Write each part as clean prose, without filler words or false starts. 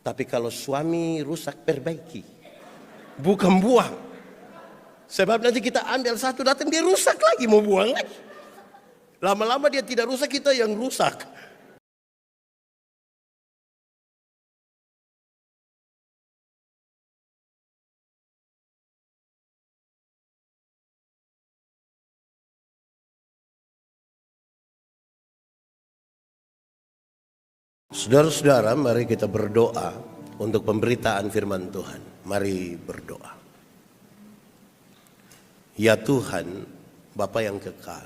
Tapi kalau suami rusak, perbaiki. Bukan buang. Sebab nanti kita ambil satu, datang dia rusak lagi, mau buang lagi. Lama-lama dia tidak rusak, kita yang rusak. Saudara-saudara, mari kita berdoa untuk pemberitaan firman Tuhan. Mari berdoa. Ya Tuhan, Bapa yang kekal,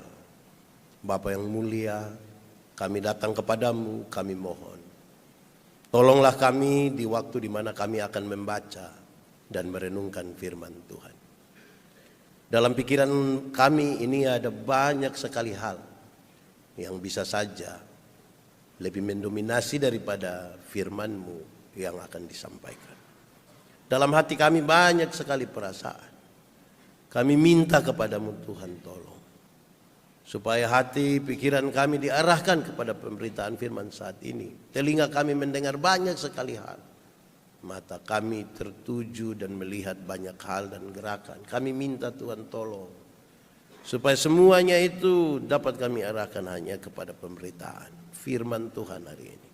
Bapa yang mulia, kami datang kepadamu, kami mohon. Tolonglah kami di waktu di mana kami akan membaca dan merenungkan firman Tuhan. Dalam pikiran kami ini ada banyak sekali hal yang bisa saja lebih mendominasi daripada firman-Mu yang akan disampaikan. Dalam hati kami banyak sekali perasaan. Kami minta kepadamu Tuhan, tolong. Supaya hati, pikiran kami diarahkan kepada pemberitaan firman saat ini. Telinga kami mendengar banyak sekali hal. Mata kami tertuju dan melihat banyak hal dan gerakan. Kami minta Tuhan tolong. Supaya semuanya itu dapat kami arahkan hanya kepada pemberitaan firman Tuhan hari ini.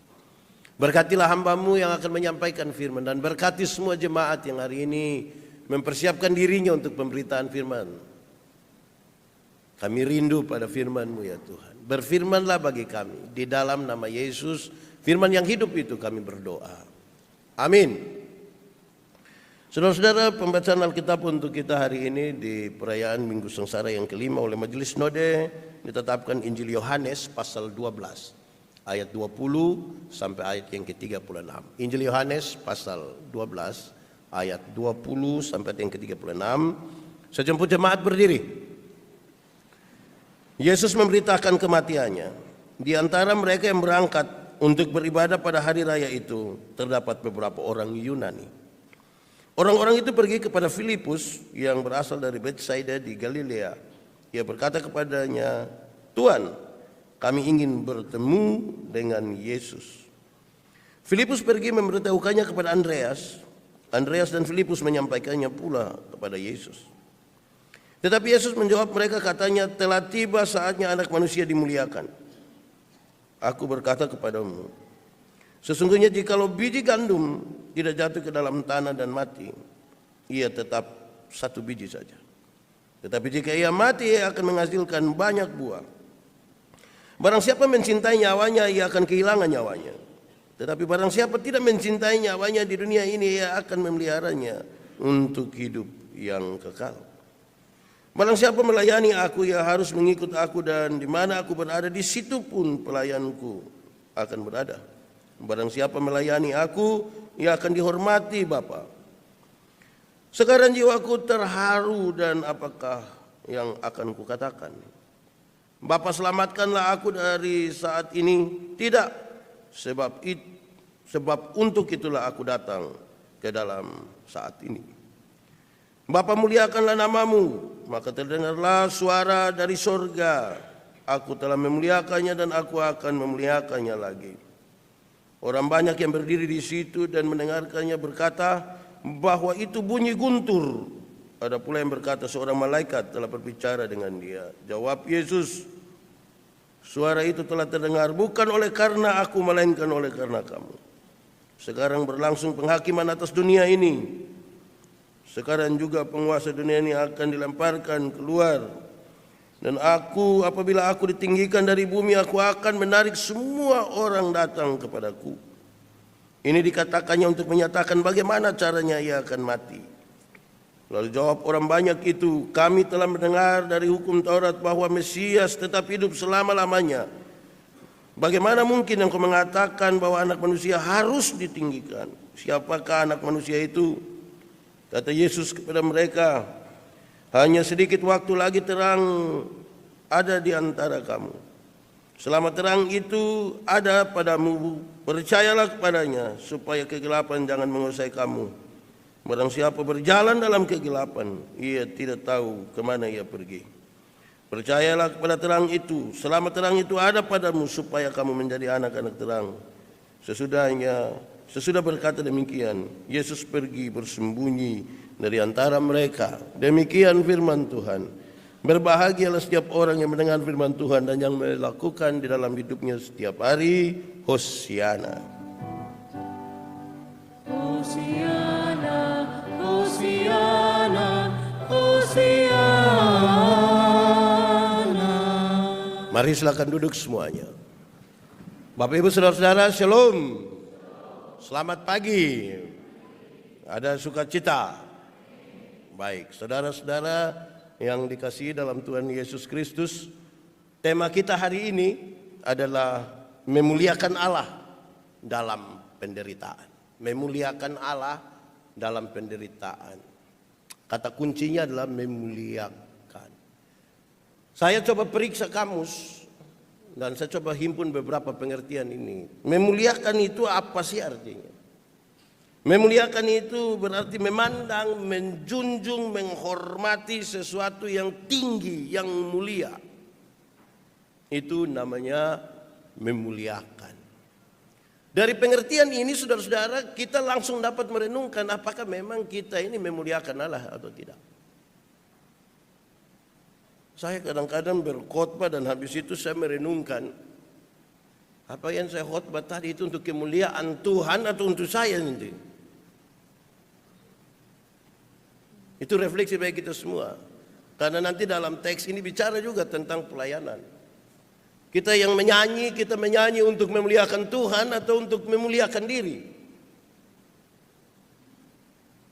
Berkatilah hamba-Mu yang akan menyampaikan firman, dan berkati semua jemaat yang hari ini mempersiapkan dirinya untuk pemberitaan firman. Kami rindu pada firman-Mu ya Tuhan. Berfirmanlah bagi kami. Di dalam nama Yesus, firman yang hidup itu kami berdoa. Amin. Saudara-saudara, pembacaan Alkitab untuk kita hari ini di perayaan Minggu Sengsara yang kelima oleh Majelis Sinode ditetapkan Injil Yohanes pasal 12 ayat 20 sampai ayat yang ke-36. Injil Yohanes pasal 12 ayat 20 sampai yang ke-36. Sejemput jemaat berdiri. Yesus memberitakan kematiannya. Di antara mereka yang berangkat untuk beribadah pada hari raya itu terdapat beberapa orang Yunani. Orang-orang itu pergi kepada Filipus yang berasal dari Betsaida di Galilea. Ia berkata kepadanya, "Tuan, kami ingin bertemu dengan Yesus." Filipus pergi memberitahukannya kepada Andreas. Andreas dan Filipus menyampaikannya pula kepada Yesus. Tetapi Yesus menjawab mereka, katanya, "Telah tiba saatnya Anak Manusia dimuliakan. Aku berkata kepadamu, sesungguhnya jikalau biji gandum tidak jatuh ke dalam tanah dan mati, ia tetap satu biji saja. Tetapi jika ia mati, ia akan menghasilkan banyak buah. Barang siapa mencintai nyawanya, ia akan kehilangan nyawanya. Tetapi barang siapa tidak mencintai nyawanya di dunia ini, ia akan memeliharanya untuk hidup yang kekal. Barang siapa melayani aku, ia harus mengikut aku, dan di mana aku berada, di situ pun pelayanku akan berada. Barang siapa melayani aku, ia akan dihormati Bapa. Sekarang jiwaku terharu, dan apakah yang akan kukatakan? Bapa, selamatkanlah aku dari saat ini. Tidak, sebab untuk itulah aku datang ke dalam saat ini. Bapa, muliakanlah namamu. Maka terdengarlah suara dari sorga. Aku telah memuliakannya dan aku akan memuliakannya lagi. Orang banyak yang berdiri di situ dan mendengarkannya berkata bahwa itu bunyi guntur. Ada pula yang berkata seorang malaikat telah berbicara dengan dia. Jawab Yesus, suara itu telah terdengar bukan oleh karena aku, melainkan oleh karena kamu. Sekarang berlangsung penghakiman atas dunia ini. Sekarang juga penguasa dunia ini akan dilemparkan keluar. Dan apabila aku ditinggikan dari bumi, aku akan menarik semua orang datang kepadaku. Ini dikatakannya untuk menyatakan bagaimana caranya ia akan mati. Lalu jawab orang banyak itu, kami telah mendengar dari hukum Taurat bahwa Mesias tetap hidup selama-lamanya. Bagaimana mungkin engkau mengatakan bahwa Anak Manusia harus ditinggikan? Siapakah Anak Manusia itu? Kata Yesus kepada mereka, hanya sedikit waktu lagi terang ada di antara kamu. Selama terang itu ada padamu, percayalah kepadanya, supaya kegelapan jangan menguasai kamu. Barang siapa berjalan dalam kegelapan, ia tidak tahu kemana ia pergi. Percayalah kepada terang itu, selama terang itu ada padamu, supaya kamu menjadi anak-anak terang. Sesudahnya Sesudah berkata demikian, Yesus pergi bersembunyi dari antara mereka. Demikian firman Tuhan. Berbahagialah setiap orang yang mendengar firman Tuhan dan yang melakukan di dalam hidupnya setiap hari. Hosiana. Hosiana, Hosiana, Hosiana. Mari silakan duduk semuanya. Bapak Ibu Saudara-saudara, Shalom. Selamat pagi. Ada sukacita. Baik, saudara-saudara yang dikasihi dalam Tuhan Yesus Kristus, tema kita hari ini adalah memuliakan Allah dalam penderitaan. Memuliakan Allah dalam penderitaan. Kata kuncinya adalah memuliakan. Saya coba periksa kamus dan saya coba himpun beberapa pengertian ini. Memuliakan itu apa sih artinya? Memuliakan itu berarti memandang, menjunjung, menghormati sesuatu yang tinggi, yang mulia. Itu namanya memuliakan. Dari pengertian ini saudara-saudara, kita langsung dapat merenungkan apakah memang kita ini memuliakan Allah atau tidak. Saya kadang-kadang berkhotbah dan habis itu saya merenungkan apa yang saya khotbah tadi itu untuk kemuliaan Tuhan atau untuk saya nanti. Itu refleksi bagi kita semua. Karena nanti dalam teks ini bicara juga tentang pelayanan. Kita yang menyanyi, kita menyanyi untuk memuliakan Tuhan atau untuk memuliakan diri.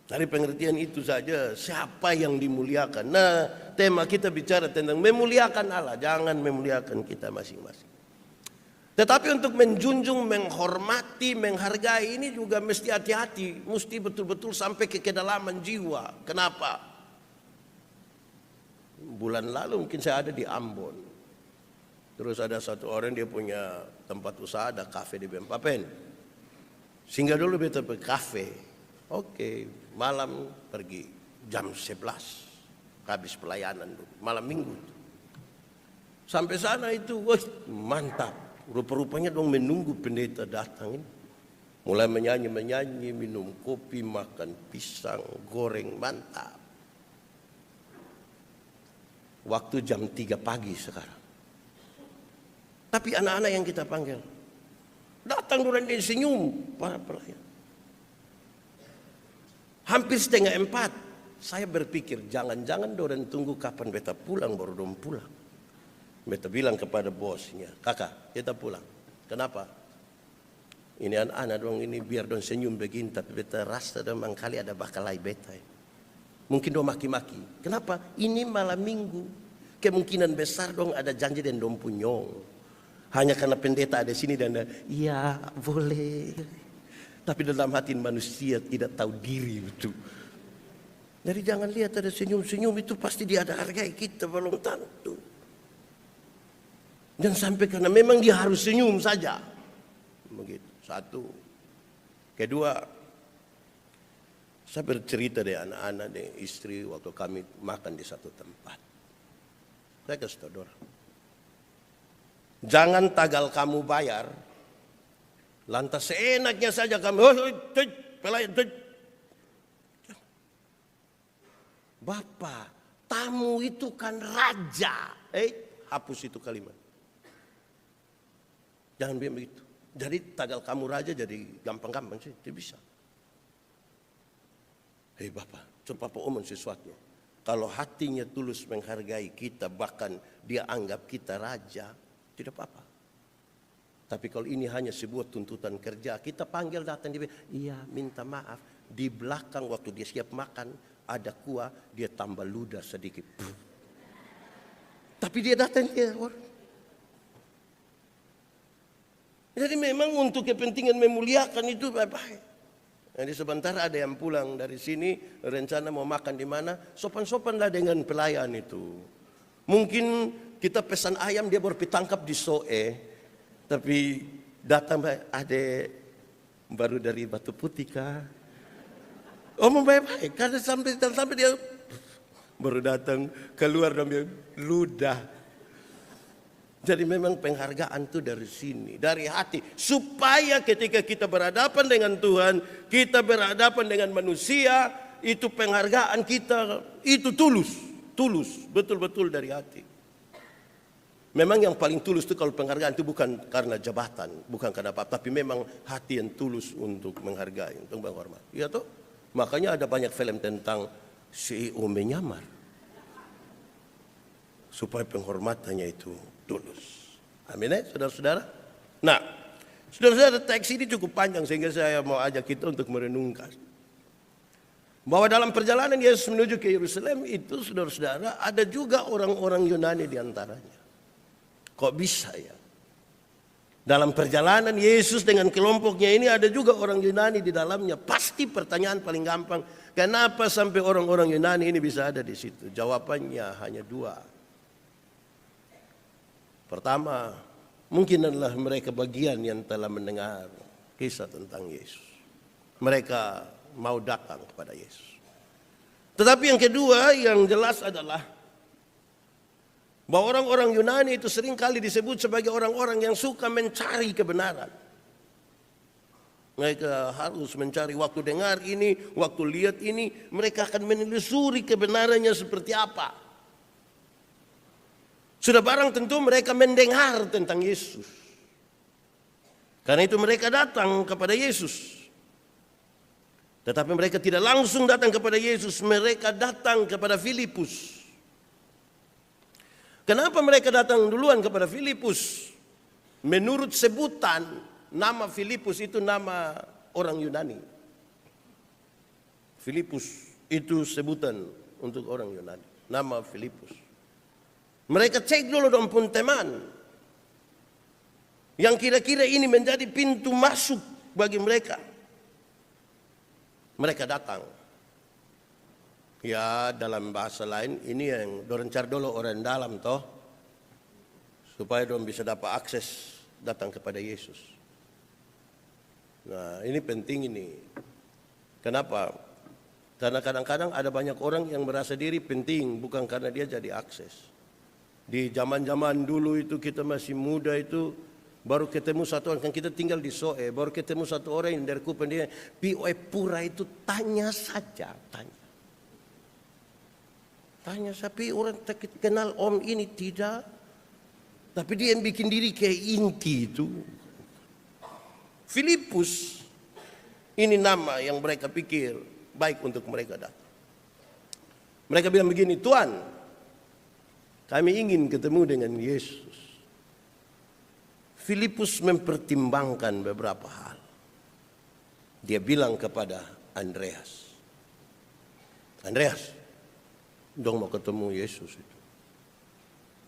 Dari pengertian itu saja, siapa yang dimuliakan? Nah, tema kita bicara tentang memuliakan Allah, jangan memuliakan kita masing-masing. Tetapi untuk menjunjung, menghormati, menghargai ini juga mesti hati-hati, mesti betul-betul sampai ke kedalaman jiwa. Kenapa? Bulan lalu mungkin saya ada di Ambon. Terus ada satu orang dia punya tempat usaha, ada kafe di Bempapen. Singgah dulu beta ke kafe. Oke, malam pergi jam 11 habis pelayanan dulu, malam minggu. Sampai sana itu, wah mantap. Rupa-rupanya dong menunggu pendeta datang ini. Mulai menyanyi, minum kopi, makan pisang, goreng, mantap. Waktu jam 3 pagi sekarang. Tapi anak-anak yang kita panggil datang durang dia senyum para pelayan. Hampir 3:30 saya berpikir jangan-jangan dorang tunggu kapan beta pulang baru dong pulang. Beta bilang kepada bosnya, kakak kita pulang. Kenapa? Ini anak-anak dong ini biar dong senyum begini, tapi beta rasa dong mangkali ada bakalai beta. Mungkin dong maki-maki. Kenapa? Ini malam minggu. Kemungkinan besar dong ada janji dan dong punyong. Hanya karena pendeta ada sini dan iya boleh. Tapi dalam hati manusia tidak tahu diri itu. Jadi jangan lihat ada senyum-senyum itu pasti dia ada hargai kita belum tentu. Dan sampai karena memang dia harus senyum saja. Begitu. Satu. Kedua, saya bercerita dengan anak-anak dan istri waktu kami makan di satu tempat. Saya kasih tahu orang. Jangan tagal kamu bayar, lantas seenaknya saja kamu, pelayan, Bapak, tamu itu kan raja. Hapus itu kalimat. Jangan begitu. Jadi tagal kamu raja jadi gampang-gampang sih, tidak bisa. Bapak, coba Bapak omong sesuatu. Kalau hatinya tulus menghargai kita, bahkan dia anggap kita raja, tidak apa-apa. Tapi kalau ini hanya sebuah tuntutan kerja, kita panggil datang, dia iya minta maaf. Di belakang waktu dia siap makan, ada kuah, dia tambah ludah sedikit. Tapi dia datang, dia orang. Jadi memang untuk kepentingan memuliakan itu baik. Jadi sebentar ada yang pulang dari sini, rencana mau makan di mana, sopan-sopanlah dengan pelayan itu. Mungkin kita pesan ayam, dia baru ditangkap di Soe. Tapi datang adek baru dari Batu Putih kah? Omong baik-baik, karena sampai dia baru datang keluar dan ludah. Jadi memang penghargaan itu dari sini, dari hati. Supaya ketika kita berhadapan dengan Tuhan, kita berhadapan dengan manusia, itu penghargaan kita, itu tulus. Tulus, betul-betul dari hati. Memang yang paling tulus itu kalau penghargaan itu bukan karena jabatan, bukan karena apa, tapi memang hati yang tulus untuk menghargai, untuk menghormati. Ya toh? Makanya ada banyak film tentang CEO menyamar. Supaya penghormatannya itu tulus. Amin ya saudara-saudara. Nah, saudara-saudara, teks ini cukup panjang sehingga saya mau ajak kita untuk merenungkan. Bahwa dalam perjalanan Yesus menuju ke Yerusalem itu saudara-saudara ada juga orang-orang Yunani di antaranya. Kok bisa ya? Dalam perjalanan Yesus dengan kelompoknya ini ada juga orang Yunani di dalamnya. Pasti pertanyaan paling gampang, kenapa sampai orang-orang Yunani ini bisa ada di situ? Jawabannya hanya dua. Pertama, mungkin adalah mereka bagian yang telah mendengar kisah tentang Yesus. Mereka mau datang kepada Yesus. Tetapi yang kedua yang jelas adalah bahwa orang-orang Yunani itu seringkali disebut sebagai orang-orang yang suka mencari kebenaran. Mereka harus mencari, waktu dengar ini, waktu lihat ini, mereka akan menelusuri kebenarannya seperti apa. Sudah barang tentu mereka mendengar tentang Yesus. Karena itu mereka datang kepada Yesus. Tetapi mereka tidak langsung datang kepada Yesus, mereka datang kepada Filipus. Kenapa mereka datang duluan kepada Filipus? Menurut sebutan, nama Filipus itu nama orang Yunani. Filipus itu sebutan untuk orang Yunani, nama Filipus. Mereka cek dulu dong pun teman. Yang kira-kira ini menjadi pintu masuk bagi mereka. Mereka datang. Ya dalam bahasa lain ini yang dorang cari dulu orang dalam toh. Supaya dorang bisa dapat akses datang kepada Yesus. Nah ini penting ini. Kenapa? Karena kadang-kadang ada banyak orang yang merasa diri penting bukan karena dia jadi akses. Di zaman-zaman dulu itu kita masih muda itu baru ketemu satu orang, kan kita tinggal di Soe, baru ketemu satu orang yang dari Kupang dia P.O.E. Pura itu tanya saja, tanya sapi orang tak kenal om ini tidak, tapi dia yang bikin diri kayak inti itu. Filipus ini nama yang mereka pikir baik untuk mereka datang. Mereka bilang begini, Tuhan, kami ingin ketemu dengan Yesus. Filipus mempertimbangkan beberapa hal. Dia bilang kepada Andreas, Andreas, dong mau ketemu Yesus itu.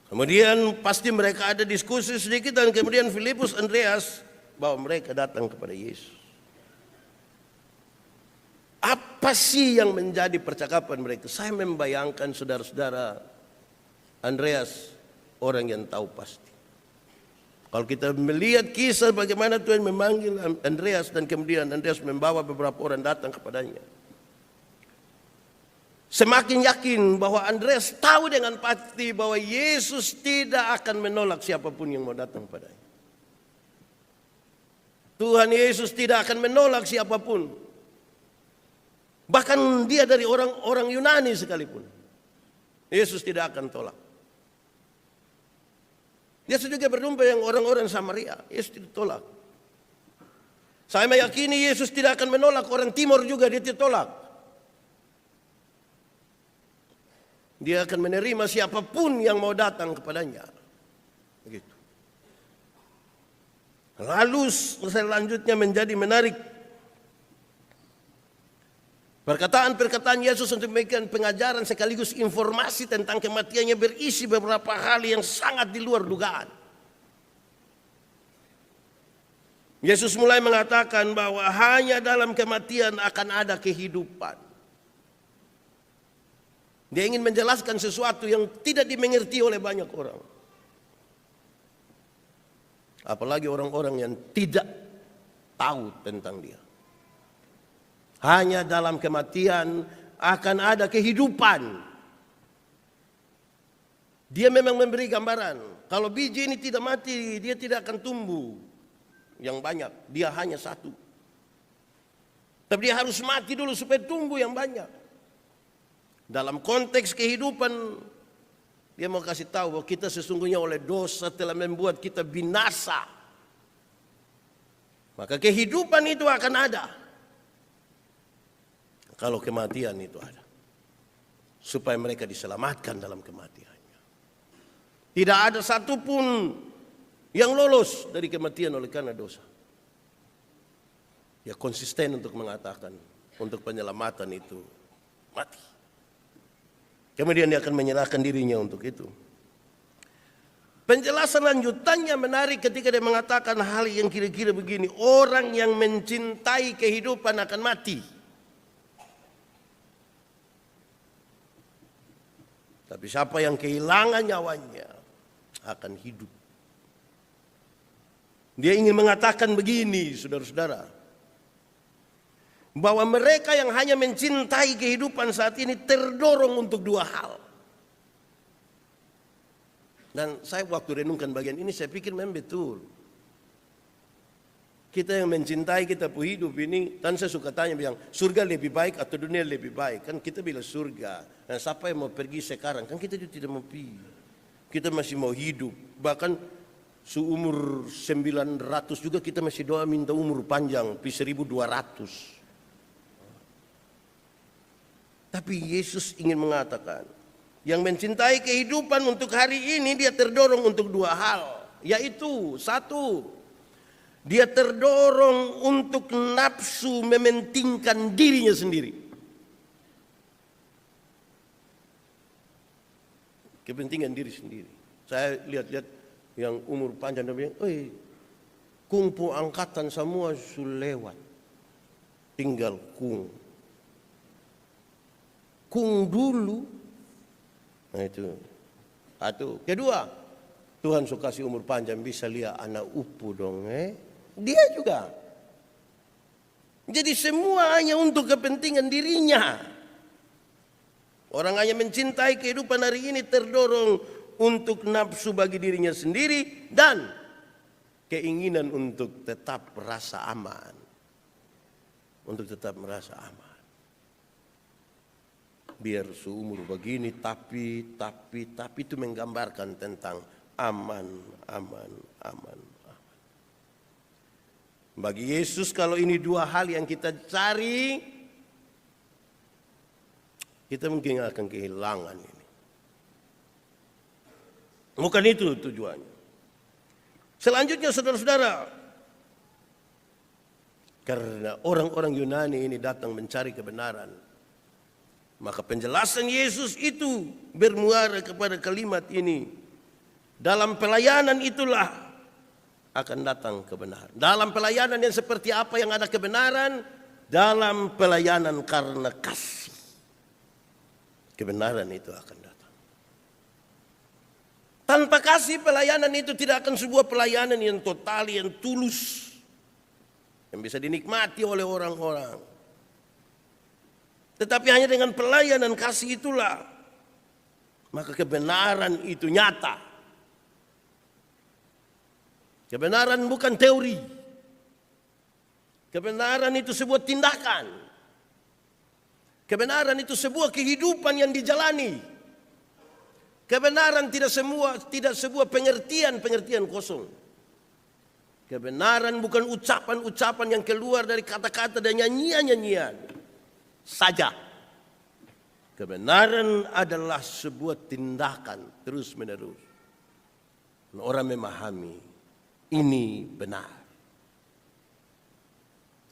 Kemudian pasti mereka ada diskusi sedikit dan kemudian Filipus, Andreas bawa mereka datang kepada Yesus. Apa sih yang menjadi percakapan mereka? Saya membayangkan saudara-saudara, Andreas orang yang tahu pasti. Kalau kita melihat kisah bagaimana Tuhan memanggil Andreas dan kemudian Andreas membawa beberapa orang datang kepadanya. Semakin yakin bahwa Andreas tahu dengan pasti bahwa Yesus tidak akan menolak siapapun yang mau datang kepadanya. Tuhan Yesus tidak akan menolak siapapun. Bahkan dia dari orang-orang Yunani sekalipun. Yesus tidak akan tolak. Yesus juga berjumpa yang orang-orang Samaria. Yesus tidak tolak. Saya meyakini Yesus tidak akan menolak orang Timur juga, dia tidak tolak. Dia akan menerima siapapun yang mau datang kepadanya. Begitu. Lalu selanjutnya menjadi menarik. Perkataan-perkataan Yesus untuk memberikan pengajaran sekaligus informasi tentang kematiannya berisi beberapa hal yang sangat di luar dugaan. Yesus mulai mengatakan bahwa hanya dalam kematian akan ada kehidupan. Dia ingin menjelaskan sesuatu yang tidak dimengerti oleh banyak orang. Apalagi orang-orang yang tidak tahu tentang dia. Hanya dalam kematian akan ada kehidupan. Dia memang memberi gambaran. Kalau biji ini tidak mati, dia tidak akan tumbuh yang banyak. Dia hanya satu. Tapi dia harus mati dulu supaya tumbuh yang banyak. Dalam konteks kehidupan, dia mau kasih tahu bahwa kita sesungguhnya oleh dosa telah membuat kita binasa. Maka kehidupan itu akan ada kalau kematian itu ada. Supaya mereka diselamatkan dalam kematiannya. Tidak ada satupun yang lolos dari kematian oleh karena dosa. Ya konsisten untuk mengatakan untuk penyelamatan itu mati. Kemudian dia akan menyerahkan dirinya untuk itu. Penjelasan lanjutannya menarik ketika dia mengatakan hal yang kira-kira begini. Orang yang mencintai kehidupan akan mati. Tapi siapa yang kehilangan nyawanya akan hidup. Dia ingin mengatakan begini, saudara-saudara. Bahwa mereka yang hanya mencintai kehidupan saat ini terdorong untuk dua hal. Dan saya waktu renungkan bagian ini saya pikir memang betul. Kita yang mencintai kita pun hidup ini, dan saya suka tanya bilang, surga lebih baik atau dunia lebih baik? Kan kita bilang surga. Dan siapa yang mau pergi sekarang? Kan kita juga tidak mau pergi. Kita masih mau hidup. Bahkan seumur 900 juga kita masih doa minta umur panjang, 1200. Tapi Yesus ingin mengatakan, yang mencintai kehidupan untuk hari ini dia terdorong untuk dua hal. Yaitu, satu, dia terdorong untuk nafsu mementingkan dirinya sendiri. Kepentingan diri sendiri. Saya lihat-lihat yang umur panjang dan bilang, kungfu angkatan semua sudah lewat. Tinggal kung. Kung dulu. Nah itu. Satu. Kedua, Tuhan suka kasih umur panjang bisa lihat anak upu dong. Dia juga. Jadi semua hanya untuk kepentingan dirinya. Orang hanya mencintai kehidupan hari ini terdorong untuk nafsu bagi dirinya sendiri dan keinginan untuk tetap merasa aman. Untuk tetap merasa aman. Biar seumur begini tapi itu menggambarkan tentang aman. Bagi Yesus kalau ini dua hal yang kita cari, kita mungkin akan kehilangan ini. Bukan itu tujuannya. Selanjutnya saudara-saudara, karena orang-orang Yunani ini datang mencari kebenaran, maka penjelasan Yesus itu bermuara kepada kalimat ini. Dalam pelayanan itulah akan datang kebenaran. Dalam pelayanan yang seperti apa yang ada kebenaran? Dalam pelayanan karena kasih. Kebenaran itu akan datang. Tanpa kasih pelayanan itu tidak akan sebuah pelayanan yang total, yang tulus. Yang bisa dinikmati oleh orang-orang. Tetapi hanya dengan pelayanan kasih itulah maka kebenaran itu nyata. Kebenaran bukan teori. Kebenaran itu sebuah tindakan. Kebenaran itu sebuah kehidupan yang dijalani. Kebenaran tidak sebuah pengertian kosong. Kebenaran bukan ucapan-ucapan yang keluar dari kata-kata dan nyanyian-nyanyian saja. Kebenaran adalah sebuah tindakan terus menerus. Orang memahami ini benar.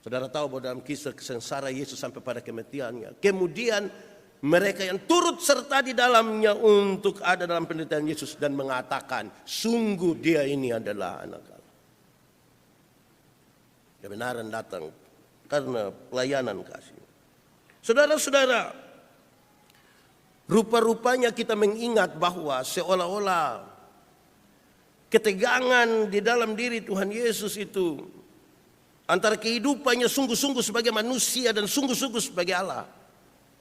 Saudara tahu bahwa dalam kisah sengsara Yesus sampai pada kematiannya, kemudian mereka yang turut serta di dalamnya untuk ada dalam penderitaan Yesus dan mengatakan, sungguh dia ini adalah anak Allah. Kebenaran datang karena pelayanan kasih. Saudara-saudara, rupa-rupanya kita mengingat bahwa seolah-olah ketegangan di dalam diri Tuhan Yesus itu antara kehidupannya sungguh-sungguh sebagai manusia dan sungguh-sungguh sebagai Allah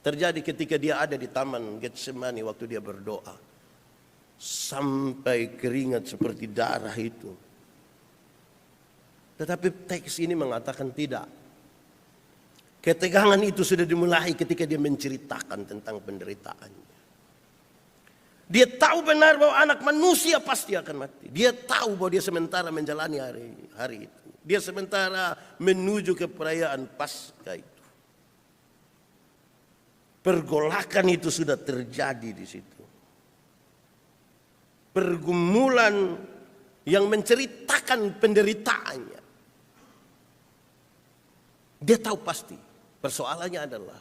terjadi ketika dia ada di taman Getsemani waktu dia berdoa. sampai keringat seperti darah itu. Tetapi teks ini mengatakan tidak. Ketegangan itu sudah dimulai ketika dia menceritakan tentang penderitaannya. Dia tahu benar bahwa anak manusia pasti akan mati. Dia tahu bahwa dia sementara menjalani hari itu. Dia sementara menuju ke perayaan Paskah itu. Pergolakan itu sudah terjadi di situ. Pergumulan yang menceritakan penderitaannya. Dia tahu pasti. Persoalannya adalah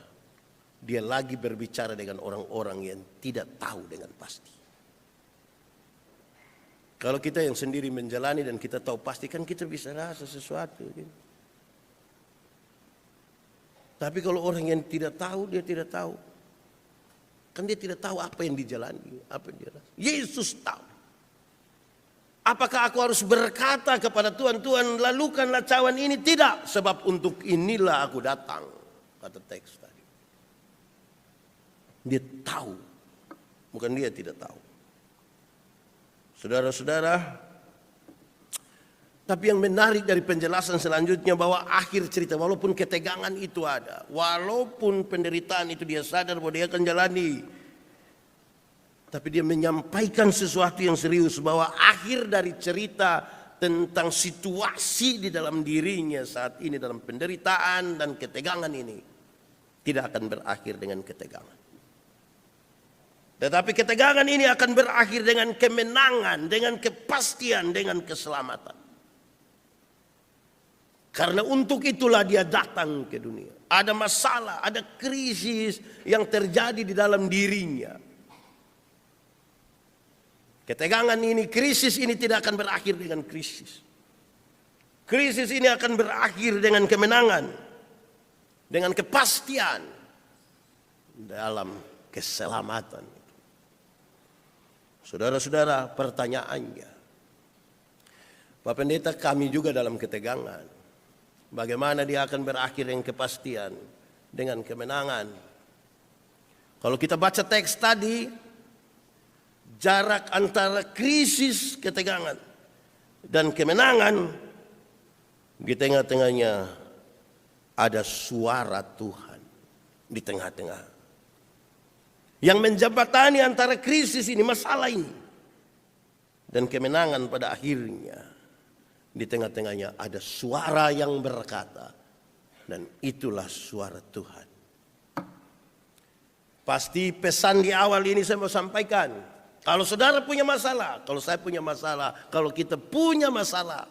dia lagi berbicara dengan orang-orang yang tidak tahu dengan pasti. Kalau kita yang sendiri menjalani dan kita tahu pasti, kan kita bisa rasa sesuatu. Tapi kalau orang yang tidak tahu, dia tidak tahu. Kan dia tidak tahu apa yang dijalani, apa yang dia rasa. Yesus tahu. Apakah aku harus berkata kepada Tuhan, Tuhan lalukanlah cawan ini? Tidak, sebab untuk inilah aku datang. Kata teks tadi. Dia tahu, bukan dia tidak tahu. Saudara-saudara, tapi yang menarik dari penjelasan selanjutnya bahwa akhir cerita, walaupun ketegangan itu ada, walaupun penderitaan itu dia sadar bahwa dia akan jalani, tapi dia menyampaikan sesuatu yang serius bahwa akhir dari cerita tentang situasi di dalam dirinya saat ini dalam penderitaan dan ketegangan ini tidak akan berakhir dengan ketegangan. Tetapi ketegangan ini akan berakhir dengan kemenangan, dengan kepastian, dengan keselamatan. Karena untuk itulah dia datang ke dunia. Ada masalah, ada krisis yang terjadi di dalam dirinya. Ketegangan ini, krisis ini tidak akan berakhir dengan krisis. Krisis ini akan berakhir dengan kemenangan, dengan kepastian dalam keselamatan. Saudara-saudara, pertanyaannya, Pak Pendeta, kami juga dalam ketegangan. Bagaimana dia akan berakhir dengan kepastian, dengan kemenangan? Kalau kita baca teks tadi, jarak antara krisis ketegangan dan kemenangan, di tengah-tengahnya ada suara Tuhan di tengah-tengah. Yang menjembatani antara krisis ini, masalah ini, dan kemenangan pada akhirnya. Di tengah-tengahnya ada suara yang berkata, dan itulah suara Tuhan. Pasti pesan di awal ini saya mau sampaikan. Kalau saudara punya masalah, kalau saya punya masalah, kalau kita punya masalah,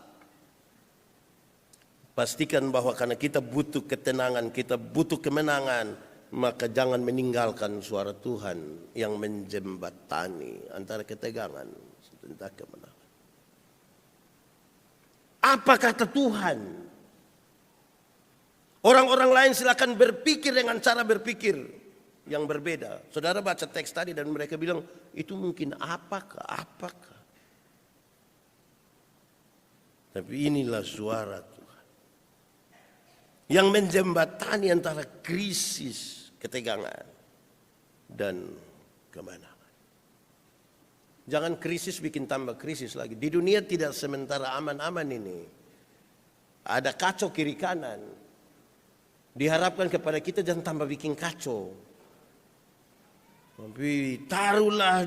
pastikan bahwa karena kita butuh ketenangan, kita butuh kemenangan, maka jangan meninggalkan suara Tuhan yang menjembatani antara ketegangan dan kemenangan. Apa kata Tuhan? Orang-orang lain silakan berpikir dengan cara berpikir yang berbeda. Saudara baca teks tadi dan mereka bilang, itu mungkin apakah? Tapi inilah suara Tuhan yang menjembatani antara krisis, ketegangan, dan kemenangan. Jangan krisis bikin tambah krisis lagi. Di dunia tidak sementara aman-aman ini. Ada kacau kiri kanan. Diharapkan kepada kita jangan tambah bikin kacau. Tapi taruhlah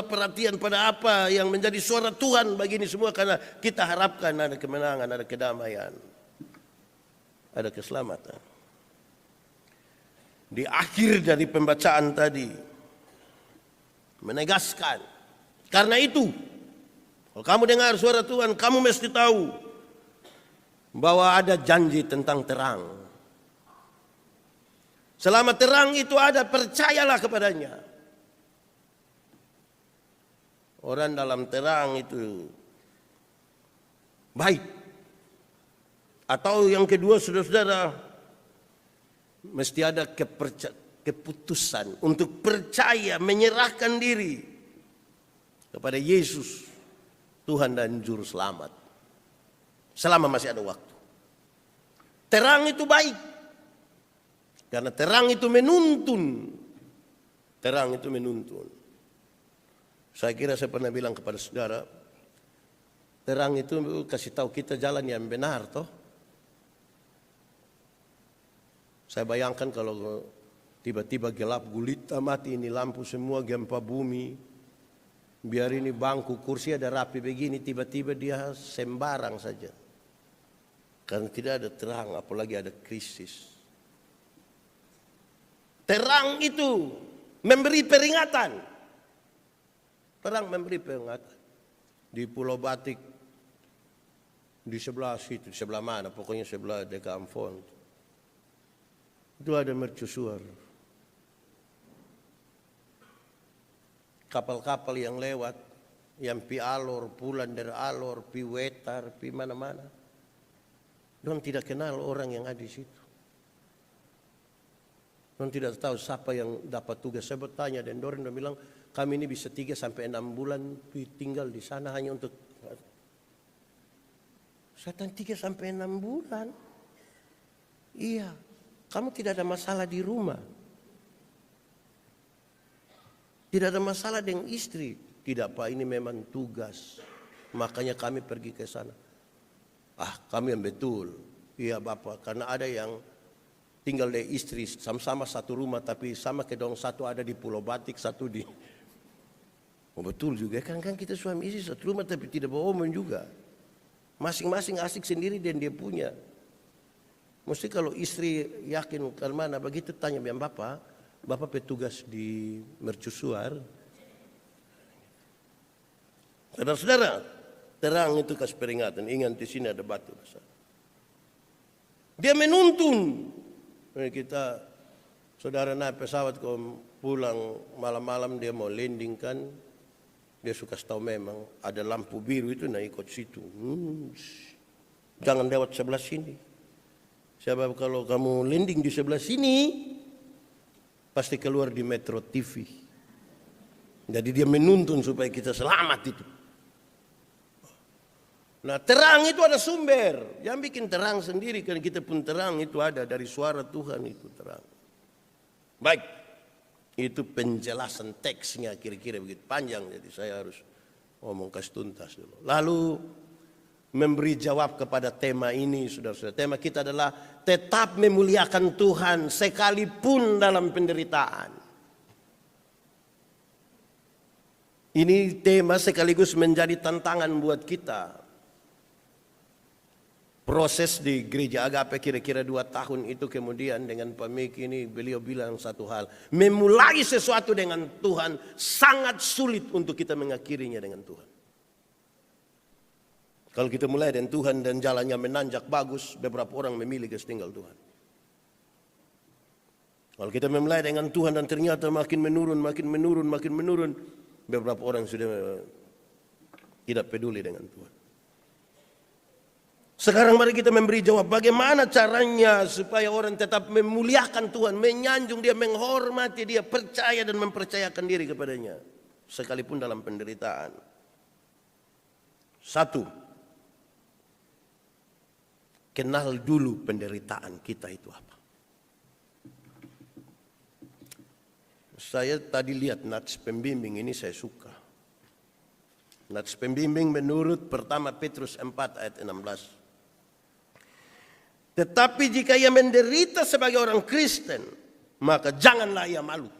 perhatian pada apa yang menjadi suara Tuhan bagi ini semua. Karena kita harapkan ada kemenangan, ada kedamaian, ada keselamatan. Di akhir dari pembacaan tadi menegaskan, karena itu kalau kamu dengar suara Tuhan, kamu mesti tahu bahwa ada janji tentang terang. Selama terang itu ada, percayalah kepadanya. Orang dalam terang itu baik. Atau yang kedua, saudara-saudara, mesti ada keputusan untuk percaya, menyerahkan diri kepada Yesus, Tuhan dan Juru Selamat. Selama masih ada waktu. Terang itu baik. Karena terang itu menuntun. Terang itu menuntun. Saya kira saya pernah bilang kepada saudara, terang itu kasih tahu kita jalan yang benar toh. Saya bayangkan kalau tiba-tiba gelap gulita mati ini lampu semua gempa bumi. Biar ini bangku kursi ada rapi begini tiba-tiba dia sembarang saja. Karena tidak ada terang apalagi ada krisis. Terang itu memberi peringatan. Terang memberi peringatan. Di Pulau Batik, di sebelah situ, di sebelah mana, pokoknya sebelah Dekampon. Itu ada mercusuar. Kapal-kapal yang lewat, yang pi Alor, pulang dari Alor, pi Wetar, pi mana-mana. Dorang tidak kenal orang yang ada di situ. Dorang tidak tahu siapa yang dapat tugas. Saya bertanya dan dorang bilang, kami ini bisa 3 sampai 6 bulan tinggal di sana hanya untuk. Saya tanya 3 sampai 6 bulan. Iya. Kamu tidak ada masalah di rumah. Tidak ada masalah dengan istri. Tidak Pak, ini memang tugas. Makanya kami pergi ke sana. Kami yang betul. Iya Bapak, karena ada yang tinggal dari istri sama-sama satu rumah. Tapi sama kedong satu ada di Pulau Batik, satu di. Betul juga kan kita suami istri satu rumah tapi tidak berhubungan juga. Masing-masing asik sendiri dan dia punya. Mesti kalau istri yakin ke mana begitu tanya biar Bapak petugas di mercusuar. Saudara-saudara, terang itu kasih peringatan. Ingat di sini ada batu besar. Dia menuntun. Kita saudara naik pesawat kalau pulang malam-malam dia mau landing kan. Dia suka tahu memang ada lampu biru itu naik ikut situ. Jangan lewat sebelah sini. Sebab kalau kamu landing di sebelah sini, pasti keluar di Metro TV. Jadi dia menuntun supaya kita selamat itu. Nah terang itu ada sumber. Jangan bikin terang sendiri, kan kita pun terang itu ada dari suara Tuhan itu terang. Baik, itu penjelasan teksnya kira-kira begitu panjang. Jadi saya harus ngomong kasih tuntas dulu. Lalu memberi jawab kepada tema ini, saudara-saudara. Tema kita adalah tetap memuliakan Tuhan sekalipun dalam penderitaan. Ini tema sekaligus menjadi tantangan buat kita. Proses di gereja Agape kira-kira 2 tahun itu kemudian dengan Pak Miki ini beliau bilang satu hal. Memulai sesuatu dengan Tuhan sangat sulit untuk kita mengakhirinya dengan Tuhan. Kalau kita mulai dengan Tuhan dan jalannya menanjak bagus, beberapa orang memilih tinggal Tuhan. Kalau kita memulai dengan Tuhan dan ternyata makin menurun, beberapa orang sudah tidak peduli dengan Tuhan. Sekarang mari kita memberi jawab bagaimana caranya supaya orang tetap memuliakan Tuhan, menyanjung dia, menghormati dia, percaya dan mempercayakan diri kepadanya. Sekalipun dalam penderitaan. 1. Kenal dulu penderitaan kita itu apa. Saya tadi lihat nats pembimbing ini saya suka. Nats pembimbing menurut pertama Petrus 4 ayat 16. Tetapi jika ia menderita sebagai orang Kristen, maka janganlah ia malu.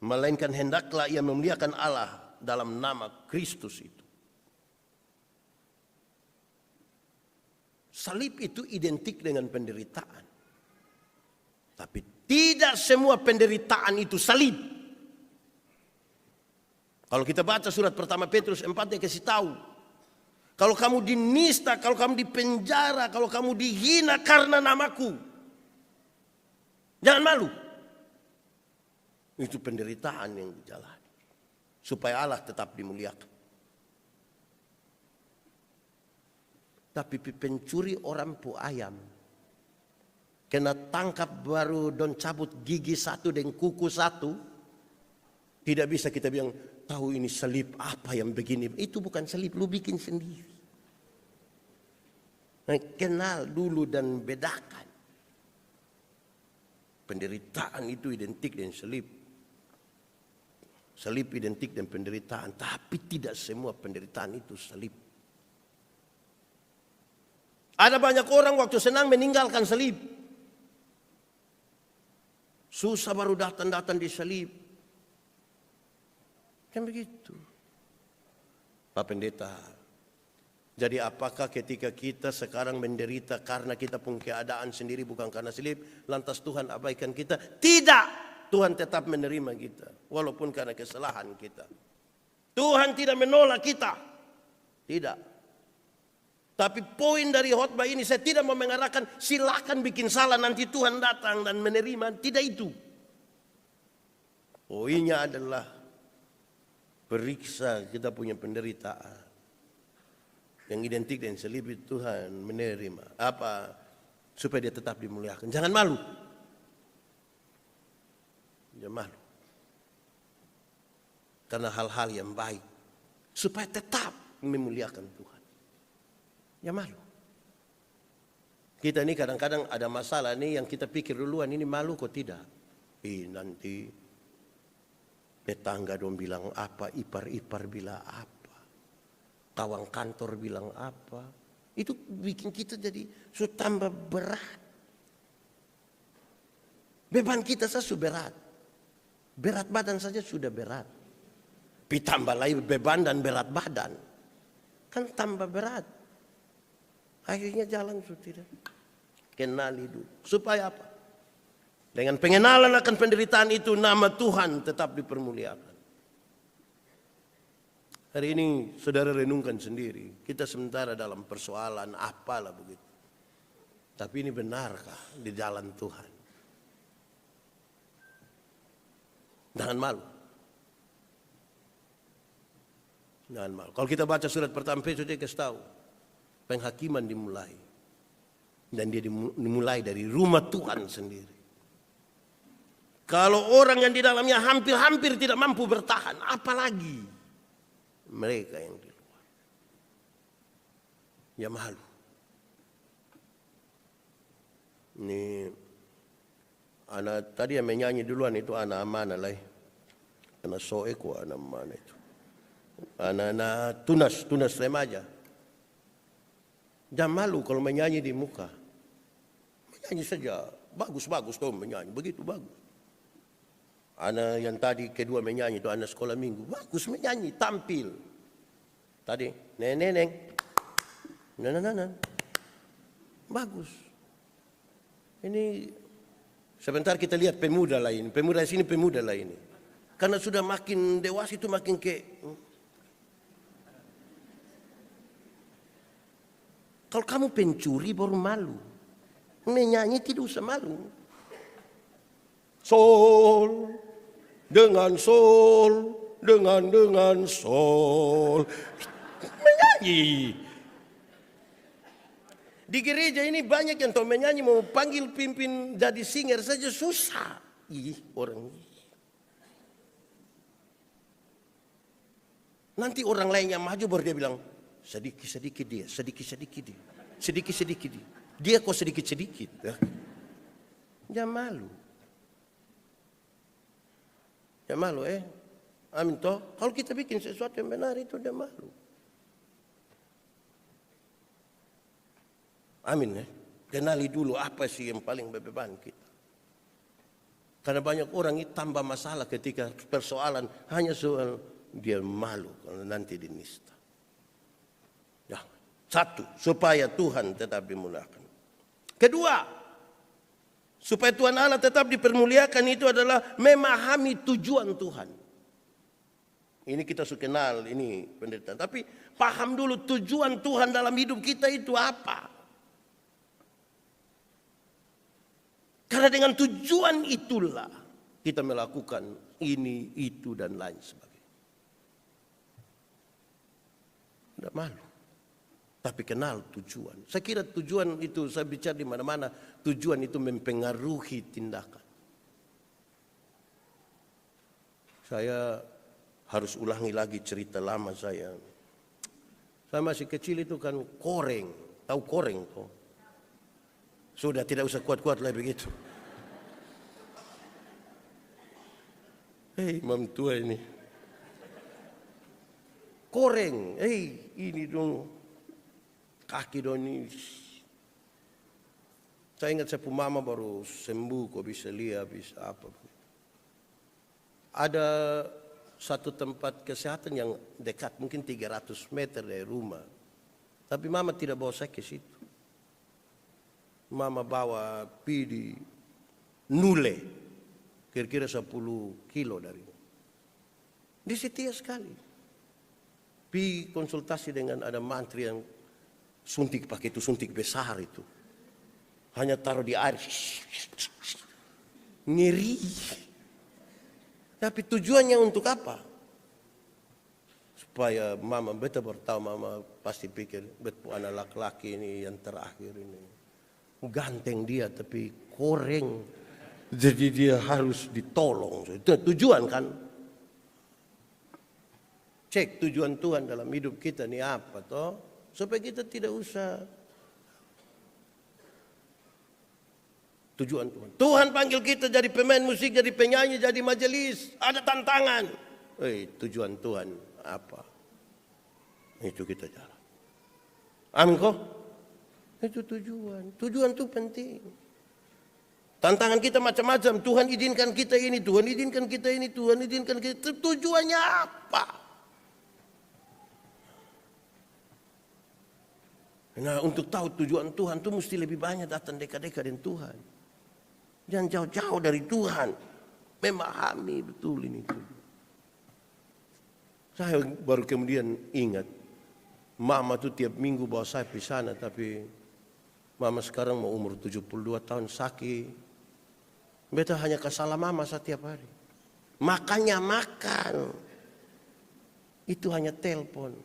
Melainkan hendaklah ia memuliakan Allah dalam nama Kristus itu. Salib itu identik dengan penderitaan. Tapi tidak semua penderitaan itu salib. Kalau kita baca surat pertama Petrus 4 dia kasih tahu. Kalau kamu dinista, kalau kamu dipenjara, kalau kamu dihina karena namaku. Jangan malu. Itu penderitaan yang dijalani. Supaya Allah tetap dimuliakan. Tapi pencuri orang pu ayam. Kena tangkap baru don cabut gigi 1 dan kuku 1. Tidak bisa kita bilang, tahu ini salib apa yang begini. Itu bukan salib, lu bikin sendiri. Nah, kenal dulu dan bedakan. Penderitaan itu identik dengan salib. Salib identik dengan penderitaan, tapi tidak semua penderitaan itu salib. Ada banyak orang waktu senang meninggalkan salib. Susah baru datang di salib. Kan begitu. Pak Pendeta, jadi apakah ketika kita sekarang menderita karena kita pun keadaan sendiri bukan karena salib, lantas Tuhan abaikan kita? Tidak, Tuhan tetap menerima kita walaupun karena kesalahan kita. Tuhan tidak menolak kita, tidak. Tapi poin dari khotbah ini saya tidak mau mengarahkan silakan bikin salah nanti Tuhan datang dan menerima, tidak itu. Poinnya adalah periksa kita punya penderitaan yang identik dengan salib itu Tuhan menerima. Apa? Supaya dia tetap dimuliakan. Jangan malu. Jangan malu. Karena hal-hal yang baik. Supaya tetap memuliakan Tuhan. Jangan malu. Kita ini kadang-kadang ada masalah nih yang kita pikir duluan, ini malu kok tidak. Nanti tetangga dong bilang apa, ipar-ipar bilang apa, kawan kantor bilang apa. Itu bikin kita jadi sudah tambah berat. Beban kita saja sudah berat. Berat badan saja sudah berat. Ditambah lagi beban dan berat badan. Kan tambah berat. Akhirnya jalan sudah tidak. Kenali dulu. Supaya apa? Dengan pengenalan akan penderitaan itu nama Tuhan tetap dipermuliakan. Hari ini saudara renungkan sendiri. Kita sementara dalam persoalan apalah begitu. Tapi ini benarkah di jalan Tuhan? Jangan malu. Jangan malu. Kalau kita baca surat pertama Petrus dia kasih tahu. Penghakiman dimulai. Dan dia dimulai dari rumah Tuhan sendiri. Kalau orang yang di dalamnya hampir-hampir tidak mampu bertahan, apalagi mereka yang di luar. Ya malu. Ini anak tadi yang menyanyi duluan itu anak mana lah. Anak soeko anak mana itu. Anak tunas remaja. Jangan malu kalau menyanyi di muka. Menyanyi saja. Bagus-bagus tuh menyanyi. Begitu bagus. Anak yang tadi kedua menyanyi itu anak sekolah minggu. Bagus menyanyi. Tampil. Tadi. Neng. Nah. Bagus. Ini sebentar kita lihat pemuda lain. Pemuda sini pemuda lain. Karena sudah makin dewasa itu makin Kalau kamu pencuri baru malu. Menyanyi tidak usah malu. Sol dengan sol dengan sol. Menyanyi. Di gereja ini banyak yang tahu menyanyi mau panggil pimpin jadi singer saja susah. Orang ini. Nanti orang lain yang maju baru dia bilang, sedikit-sedikit dia. Dia kok sedikit-sedikit. Jangan malu. Jangan malu Amin toh. Kalau kita bikin sesuatu yang benar itu dia malu. Amin Kenali dulu apa sih yang paling beban kita. Karena banyak orang itu tambah masalah ketika persoalan hanya soal dia malu kalau nanti dinista. Ya, satu, supaya Tuhan tetap dimuliakan. Kedua, supaya Tuhan Allah tetap dipermuliakan itu adalah memahami tujuan Tuhan. Ini kita sudah kenal, ini penderitaan. Tapi paham dulu tujuan Tuhan dalam hidup kita itu apa. Karena dengan tujuan itulah kita melakukan ini, itu, dan lain sebagainya. Tidak malu. Tapi kenal tujuan. Saya kira tujuan itu, saya bicara di mana-mana, tujuan itu mempengaruhi tindakan. Saya harus ulangi lagi cerita lama saya. Saya masih kecil itu kan koreng. Tahu koreng toh? Sudah tidak usah kuat-kuat lagi begitu. Imam tua ini. koreng. Ini dong kaki dong ini. Saya ingat saya punya mama baru sembuh kok bisa lihat bisa apa. Ada satu tempat kesehatan yang dekat mungkin 300 meter dari rumah. Tapi mama tidak bawa saya ke situ. Mama bawa pi di Nule. Kira-kira 10 kilo dari. Dia setia sekali. Pi konsultasi dengan ada mantri yang suntik pakai itu suntik besar itu. Hanya taruh di air. Ngeri. Tapi tujuannya untuk apa? Supaya mama beta baru tahu, mama pasti pikir betul anak laki-laki ini yang terakhir ini. Ganteng dia tapi koreng. Jadi dia harus ditolong. Itu tujuan kan? Cek tujuan Tuhan dalam hidup kita ini apa toh? Supaya kita tidak usah tujuan Tuhan. Tuhan panggil kita jadi pemain musik, jadi penyanyi, jadi majelis. Ada tantangan. Tujuan Tuhan apa? Itu kita jalan. Amin kok? Itu tujuan. Tujuan itu penting. Tantangan kita macam-macam. Tuhan izinkan kita ini, Tuhan izinkan kita ini, Tuhan izinkan kita. Tujuannya apa? Nah, untuk tahu tujuan Tuhan itu mesti lebih banyak datang dekat-dekat dengan Tuhan. Jangan jauh-jauh dari Tuhan. Memahami betul ini. Saya baru kemudian ingat. Mama tuh tiap minggu bawa saya ke sana. Tapi mama sekarang mau umur 72 tahun sakit. Beta hanya kesalah mama setiap hari. Makannya makan. Itu hanya telepon.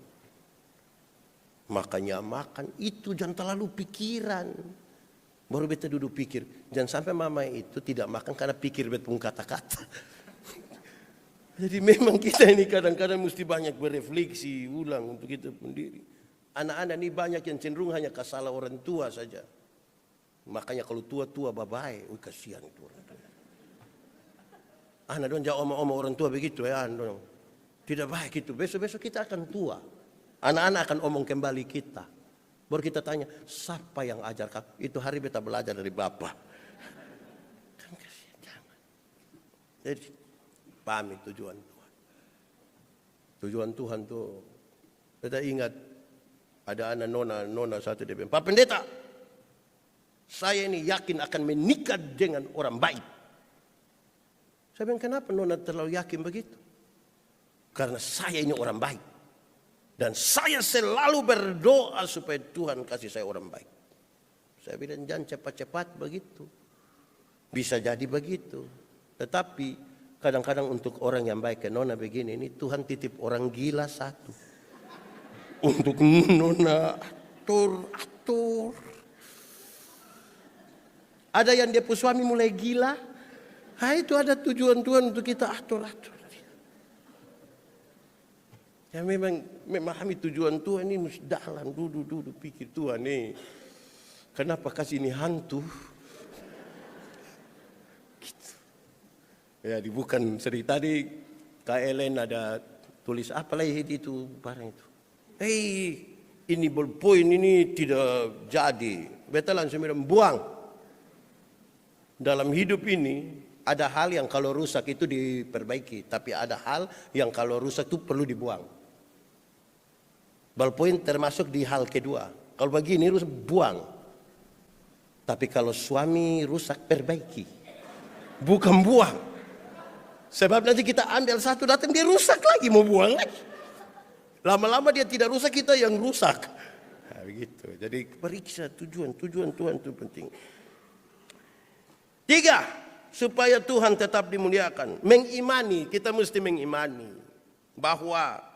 Makannya makan. Itu jangan terlalu pikiran. Baru beta duduk pikir, jangan sampai mama itu tidak makan karena pikir beta pun kata-kata. Jadi memang kita ini kadang-kadang mesti banyak berefleksi ulang untuk kita sendiri. Anak-anak ini banyak yang cenderung hanya kesalah orang tua saja. Makanya kalau tua-tua babai, kasihan itu orang tua. Anak dong jauh omong orang tua begitu ya, dong. Tidak baik itu. Besok-besok kita akan tua. Anak-anak akan omong kembali kita. Baru kita tanya, siapa yang ajar kamu? Itu hari beta belajar dari Bapak. Kan kasihan, jangan. Jadi, pahami tujuan Tuhan. Tujuan Tuhan tuh, beta ingat ada anak nona satu dia bilang, Pak Pendeta, saya ini yakin akan menikah dengan orang baik. Saya bilang, kenapa nona terlalu yakin begitu? Karena saya ini orang baik. Dan saya selalu berdoa supaya Tuhan kasih saya orang baik. Saya bilang jangan cepat-cepat begitu. Bisa jadi begitu. Tetapi kadang-kadang untuk orang yang baik kayak nona begini ini Tuhan titip orang gila satu. Untuk nona atur. Ada yang dia punya suami mulai gila. Itu ada tujuan Tuhan untuk kita atur. Ya memahami tujuan Tuhan ini mesti dalam duduk pikir Tuhan nih. Kenapa kasih ini hantu? Gitu. Ya dibukan cerita tadi KLN ada tulis apa lagi itu barang itu. Ini ballpoint ini tidak jadi. Beta langsung bilang buang. Dalam hidup ini ada hal yang kalau rusak itu diperbaiki, tapi ada hal yang kalau rusak itu perlu dibuang. Ballpoint termasuk di hal kedua. Kalau begini rusak buang. Tapi kalau suami rusak perbaiki. Bukan buang. Sebab nanti kita ambil satu datang dia rusak lagi mau buang lagi. Lama-lama dia tidak rusak kita yang rusak. Nah, begitu. Jadi periksa tujuan Tuhan itu penting. 3, supaya Tuhan tetap dimuliakan. Mengimani, kita mesti mengimani bahwa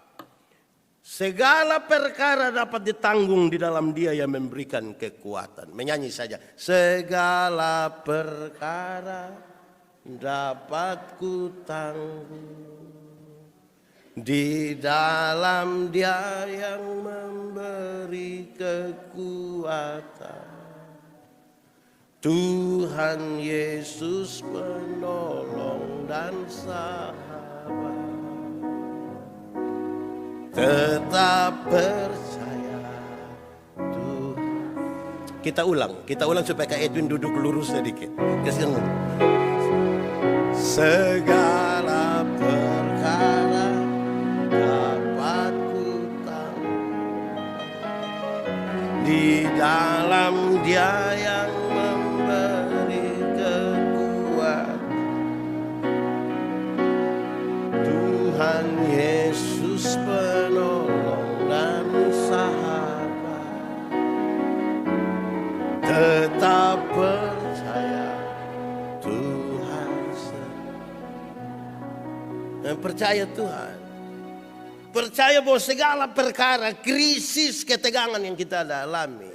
segala perkara dapat ditanggung di dalam Dia yang memberikan kekuatan. Menyanyi saja. Segala perkara dapat ku tanggung di dalam Dia yang memberi kekuatan. Tuhan Yesus penolong dan sahabat. tetap percaya Tuhan. Kita ulang supaya Kak Edwin duduk lurus sedikit. Segala perkara dapat ku tahu di dalam Dia yang memberi kekuatan, Tuhan Yesus penolong dan sahabat. Tetap percaya Tuhan. Percaya Tuhan. Percaya bahwa segala perkara, krisis, ketegangan yang kita alami,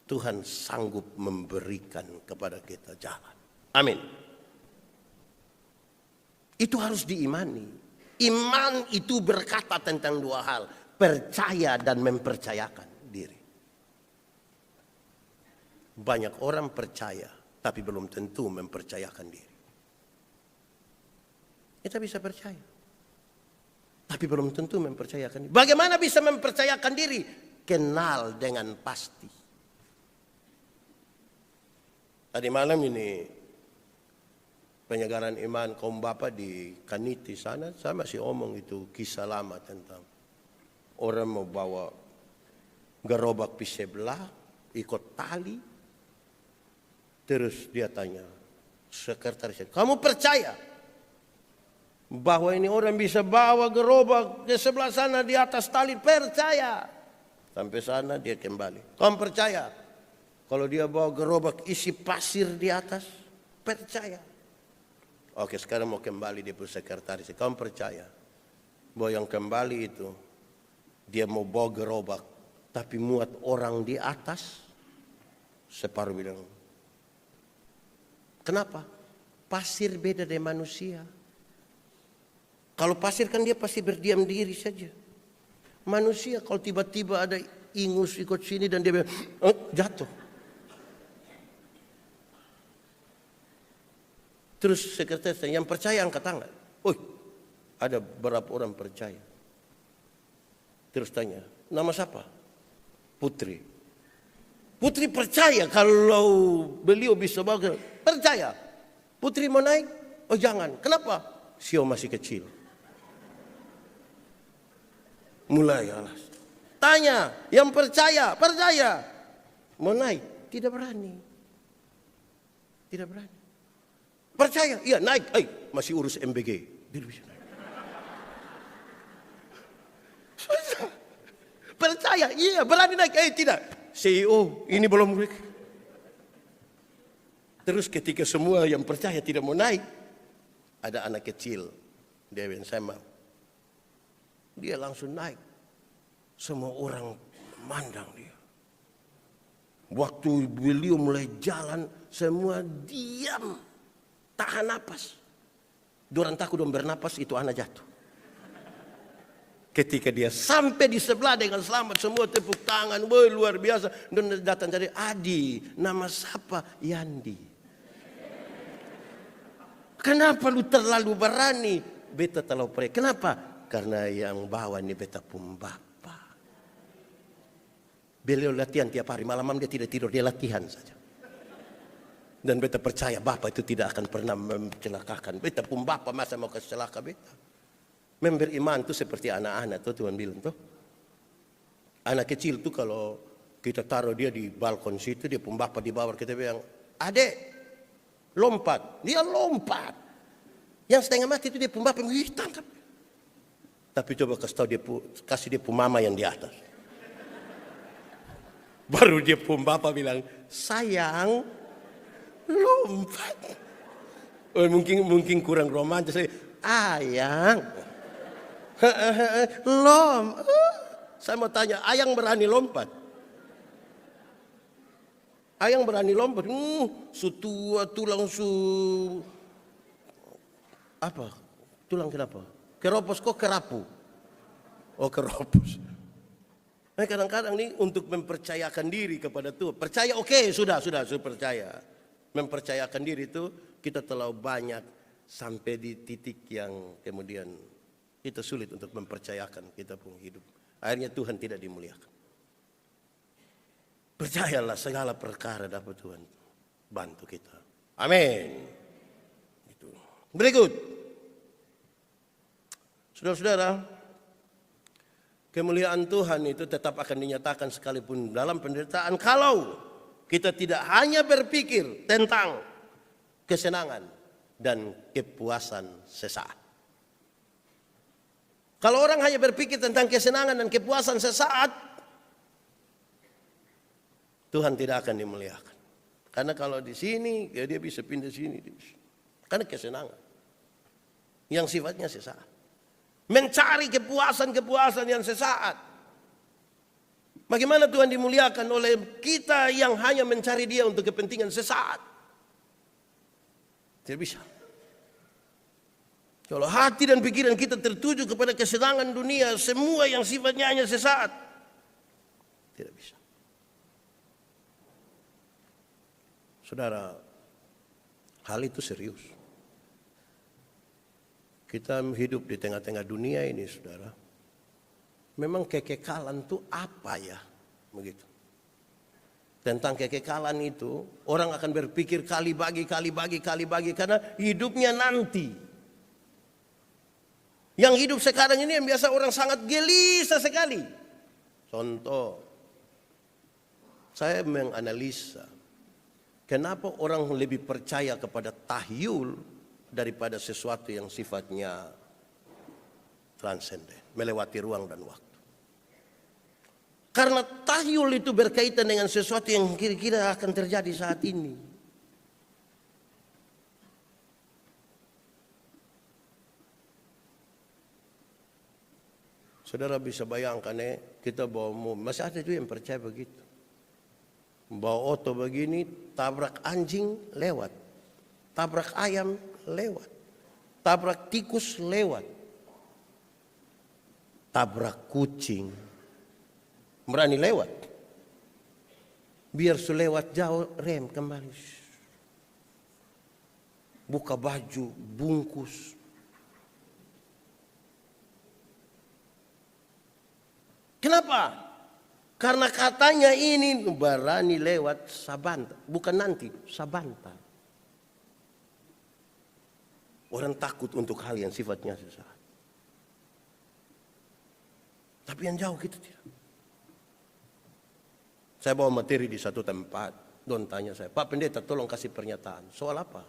Tuhan sanggup memberikan kepada kita jalan. Amin. Itu harus diimani. Iman itu berkata tentang dua hal. Percaya dan mempercayakan diri. Banyak orang percaya, tapi belum tentu mempercayakan diri. Kita bisa percaya, tapi belum tentu mempercayakan diri. Bagaimana bisa mempercayakan diri? Kenal dengan pasti. Tadi malam ini penyegaran iman kaum bapa di Kaniti sana, saya masih omong itu kisah lama tentang orang mau bawa gerobak pisau belah, ikut tali, terus dia tanya sekretaris, kamu percaya bahwa ini orang bisa bawa gerobak ke sebelah sana di atas tali? Percaya. Sampai sana dia kembali, kamu percaya kalau dia bawa gerobak isi pasir di atas? Percaya. Oke, sekarang mau kembali dia sekretaris, kamu percaya bahwa yang kembali itu dia mau bawa gerobak tapi muat orang di atas? Separuh bilang, kenapa? Pasir beda dari manusia. Kalau pasir kan dia pasti berdiam diri saja. Manusia kalau tiba-tiba ada ingus ikut sini dan dia jatuh. Terus sekretaris yang percaya angkat tangan. Ada berapa orang percaya? Terus tanya, nama siapa? Putri. Putri percaya kalau beliau bisa bawa. Percaya. Putri mau naik? Oh jangan. Kenapa? Sio masih kecil. Mulai alas. Tanya, yang percaya, percaya. Mau naik? Tidak berani. Tidak berani. Percaya? Iya naik. Masih urus MBG. Dia bisa naik. Percaya? Iya berani naik. Tidak. CEO ini belum naik. Terus ketika semua yang percaya tidak mau naik, ada anak kecil. Dia yang sama. Dia langsung naik. Semua orang memandang dia. Waktu beliau mulai jalan, semua diam. Tahan napas. Dorang takut dong bernapas, itu anak jatuh. Ketika dia sampai di sebelah dengan selamat, semua tepuk tangan. Woi luar biasa. Dan datang dari Adi. Nama siapa? Yandi. Kenapa lu terlalu berani? Beta terlalu percaya. Kenapa? Karena yang bawa ini beta pun bapa. Beliau latihan tiap hari. Malam-malam dia tidak tidur. Dia latihan saja. Dan beta percaya bapa itu tidak akan pernah mencelakakan. Beta pun bapa masa mau kecelaka beta. Memberi iman itu seperti anak-anak tuh Tuhan bilang tuh. Anak kecil tuh kalau kita taruh dia di balkon situ, dia pun bapa di bawah, kita bilang, adek lompat. Dia lompat. Yang setengah mati itu dia pun bapa, tangkap. Tapi coba kasih dia pun mama yang di atas. Baru dia pun bapa bilang, sayang lompat. Mungkin kurang romantis. Ayang. Saya mau tanya, ayang berani lompat? Ayang berani lompat? Sutua tulang apa? Tulang kenapa? Keropos kok kerapu? Oh keropos. Nah, kadang-kadang nih untuk mempercayakan diri kepada Tuhan. Percaya oke, sudah percaya. Mempercayakan diri itu kita terlalu banyak sampai di titik yang kemudian kita sulit untuk mempercayakan kita pun hidup. Akhirnya Tuhan tidak dimuliakan. Percayalah segala perkara dapat Tuhan bantu kita. Amin. Itu. Berikut. Saudara-saudara, kemuliaan Tuhan itu tetap akan dinyatakan sekalipun dalam penderitaan kalau kita tidak hanya berpikir tentang kesenangan dan kepuasan sesaat. Kalau orang hanya berpikir tentang kesenangan dan kepuasan sesaat, Tuhan tidak akan dimuliakan. Karena kalau di sini, ya dia bisa pindah sini. Karena kesenangan yang sifatnya sesaat. Mencari kepuasan-kepuasan yang sesaat. Bagaimana Tuhan dimuliakan oleh kita yang hanya mencari Dia untuk kepentingan sesaat? Tidak bisa. Kalau hati dan pikiran kita tertuju kepada kesenangan dunia, semua yang sifatnya hanya sesaat, tidak bisa. Saudara, hal itu serius. Kita hidup di tengah-tengah dunia ini, saudara. Memang kekekalan itu apa ya? Begitu. Tentang kekekalan itu, orang akan berpikir kali bagi, karena hidupnya nanti. Yang hidup sekarang ini yang biasa orang sangat gelisah sekali. Contoh, saya menganalisa kenapa orang lebih percaya kepada tahyul daripada sesuatu yang sifatnya transenden, melewati ruang dan waktu. Karena tahyul itu berkaitan dengan sesuatu yang kira-kira akan terjadi saat ini. Saudara bisa bayangkan kita bawa mobil, masih ada juga yang percaya begitu. Bawa oto begini, tabrak anjing lewat, tabrak ayam lewat, tabrak tikus lewat, tabrak kucing, berani lewat. Biar selewat jauh, rem kembali. Buka baju, bungkus. Kenapa? Karena katanya ini berani lewat Sabanta. Bukan nanti, Sabanta. Orang takut untuk hal yang sifatnya sesaat. Tapi yang jauh kita tidak. Saya bawa materi di satu tempat. Don tanya saya, Pak Pendeta tolong kasih pernyataan. Soal apa?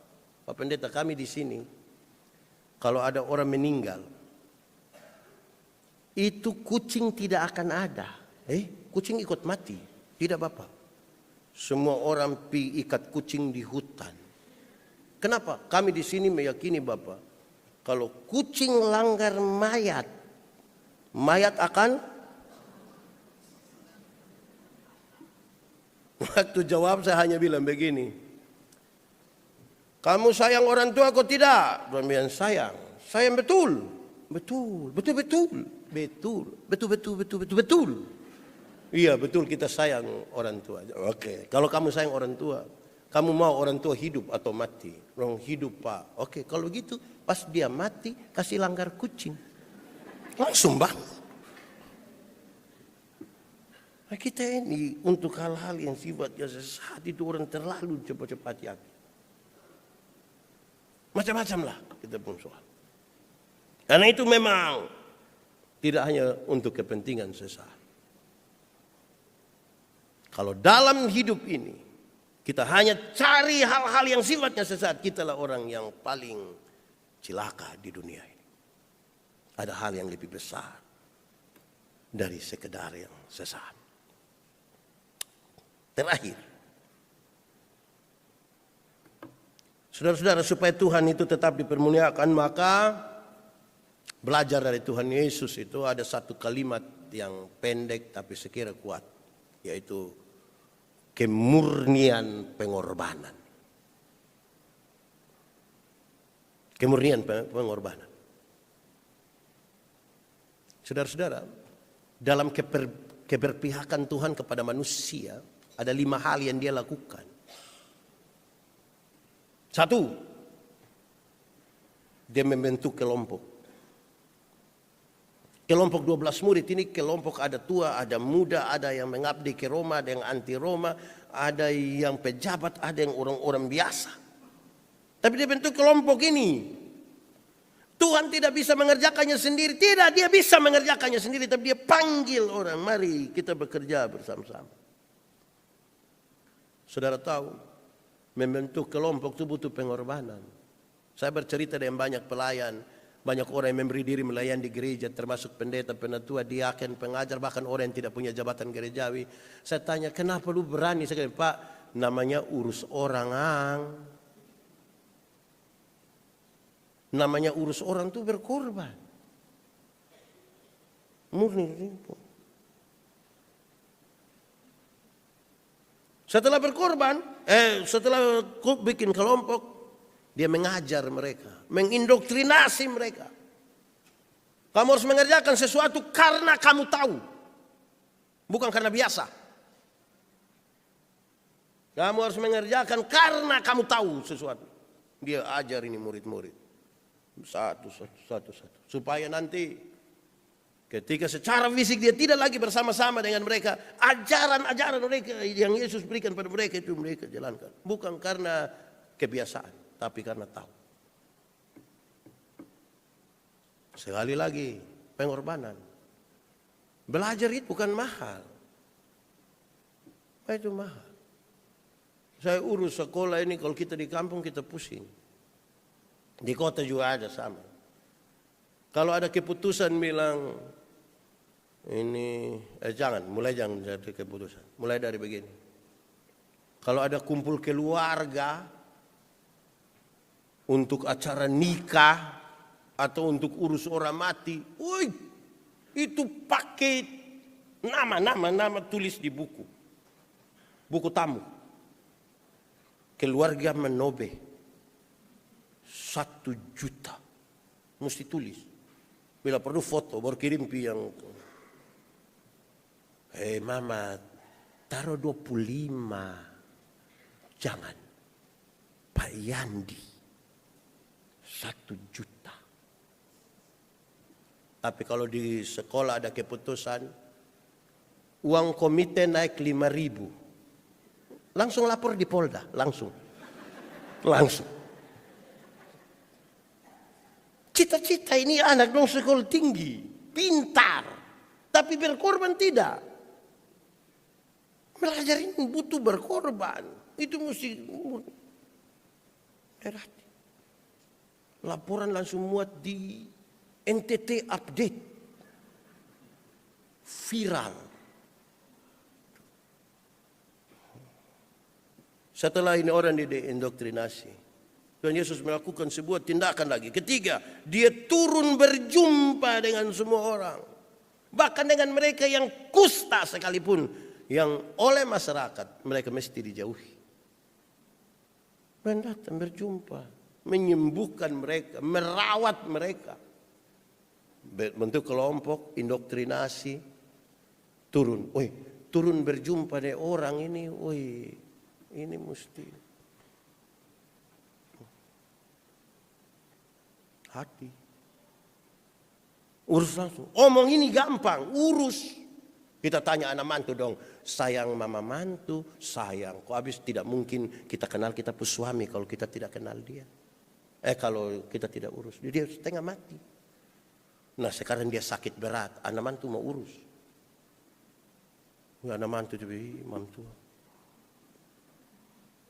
Pak Pendeta, kami di sini, kalau ada orang meninggal, itu kucing tidak akan ada. Kucing ikut mati. Tidak Bapak. Semua orang pi ikat kucing di hutan. Kenapa? Kami di sini meyakini Bapak, kalau kucing langgar mayat, mayat akan. Waktu jawab saya hanya bilang begini, kamu sayang orang tua kok tidak? Dia bilang sayang. Sayang betul. Betul. Iya betul kita sayang orang tua. Oke, kalau kamu sayang orang tua, kamu mau orang tua hidup atau mati? Orang hidup Pak. Oke, kalau gitu pas dia mati kasih langgar kucing. Langsung Bang. Nah, kita ini untuk hal-hal yang sifatnya sesaat itu orang terlalu cepat-cepat yakin. Macam-macam lah kita pun soal. Karena itu memang tidak hanya untuk kepentingan sesaat. Kalau dalam hidup ini kita hanya cari hal-hal yang sifatnya sesaat, kitalah orang yang paling celaka di dunia ini. Ada hal yang lebih besar dari sekedar yang sesaat. Terakhir, saudara-saudara, supaya Tuhan itu tetap dipermuliakan, maka belajar dari Tuhan Yesus itu ada satu kalimat yang pendek tapi sekira kuat, yaitu kemurnian pengorbanan. Kemurnian pengorbanan. Saudara-saudara, dalam keberpihakan Tuhan kepada manusia, ada 5 hal yang Dia lakukan. 1, Dia membentuk kelompok. Kelompok 12 murid ini kelompok ada tua, ada muda, ada yang mengabdi ke Roma, ada yang anti Roma, ada yang pejabat, ada yang orang-orang biasa. Tapi dia bentuk kelompok ini. Tuhan tidak bisa mengerjakannya sendiri. Tidak, dia bisa mengerjakannya sendiri. Tapi dia panggil orang, mari kita bekerja bersama-sama. Saudara tahu, membentuk kelompok itu butuh pengorbanan. Saya bercerita dengan banyak pelayan. Banyak orang yang memberi diri melayani di gereja, termasuk pendeta, penatua, diaken, pengajar, bahkan orang yang tidak punya jabatan gerejawi. Saya tanya, kenapa lu berani? Saya kata, Pak, namanya urus orang. Namanya urus orang itu berkorban. Murni. Setelah berkorban, setelah bikin kelompok, dia mengajar mereka, mengindoktrinasi mereka. Kamu harus mengerjakan sesuatu karena kamu tahu, bukan karena biasa. Kamu harus mengerjakan karena kamu tahu sesuatu. Dia ajar ini murid-murid satu. Supaya nanti ketika secara fisik dia tidak lagi bersama-sama dengan mereka, ajaran-ajaran mereka yang Yesus berikan pada mereka itu mereka jalankan. Bukan karena kebiasaan, tapi karena tahu. Sekali lagi, pengorbanan. Belajar itu bukan mahal. Itu mahal. Saya urus sekolah ini, kalau kita di kampung kita pusing. Di kota juga ada sama. Kalau ada keputusan bilang, ini jangan jadi keputusan. Mulai dari begini. Kalau ada kumpul keluarga untuk acara nikah atau untuk urus orang mati, itu pakai nama tulis di buku tamu. Keluarga menobe 1 juta, mesti tulis. Bila perlu foto baru kirim yang. Mama, taruh 25, jangan. Pak Yandi 1 juta. Tapi kalau di sekolah ada keputusan, uang komite naik 5.000. Langsung lapor di Polda, langsung. Cita-cita ini anak dong sekolah tinggi, pintar, tapi berkorban tidak. Belajar ini butuh berkorban, itu mesti berarti. Laporan langsung muat di NTT update. Viral. Setelah ini orang diindoktrinasi, Tuhan Yesus melakukan sebuah tindakan lagi. Ketiga, dia turun berjumpa dengan semua orang. Bahkan dengan mereka yang kusta sekalipun, yang oleh masyarakat mereka mesti dijauhi. Mendatang berjumpa, menyembuhkan mereka, merawat mereka. Bentuk kelompok, indoktrinasi, turun. Turun berjumpa dengan orang ini, ini mesti hati. Urus langsung. Omong ini gampang, urus. Kita tanya anak mantu dong, sayang mama mantu, sayang. Kok habis tidak mungkin kita kenal kita pun suami kalau kita tidak kenal dia. Kalau kita tidak urus, dia setengah mati. Nah sekarang dia sakit berat, anak mantu mau urus. Anak mantu jadi mantu.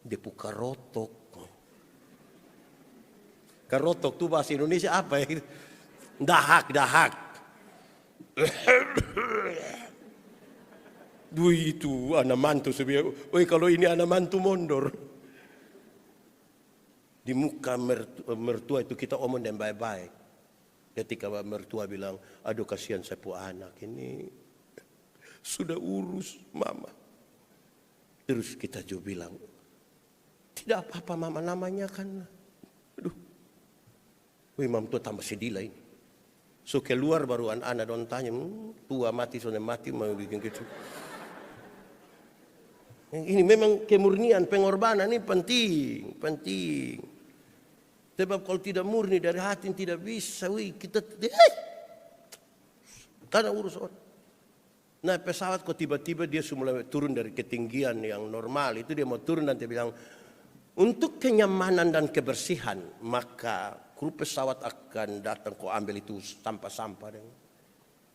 Dia puka rotok. Karotok tuh bahasa Indonesia apa ya? Dahak. Itu anak mantu sebenarnya. Kalau ini anak mantu mondor. Di muka mertua itu kita omong dan baik-baik. Ketika mertua bilang, aduh kasihan saya pu anak ini sudah urus mama. Terus kita juga bilang, tidak apa-apa mama, namanya kan. Aduh. Mam tua tambah sedih lah ini. So keluar baru anak-anak don tanya, tua mati, sudah mati mau bikin gitu. Ini memang kemurnian, pengorbanan ini penting. Sebab kalau tidak murni dari hati tidak bisa, kita Karena urus orang. Nah pesawat kok tiba-tiba dia mulai turun dari ketinggian yang normal. Itu dia mau turun dan dia bilang, untuk kenyamanan dan kebersihan, maka kru pesawat akan datang kok ambil itu sampah-sampah.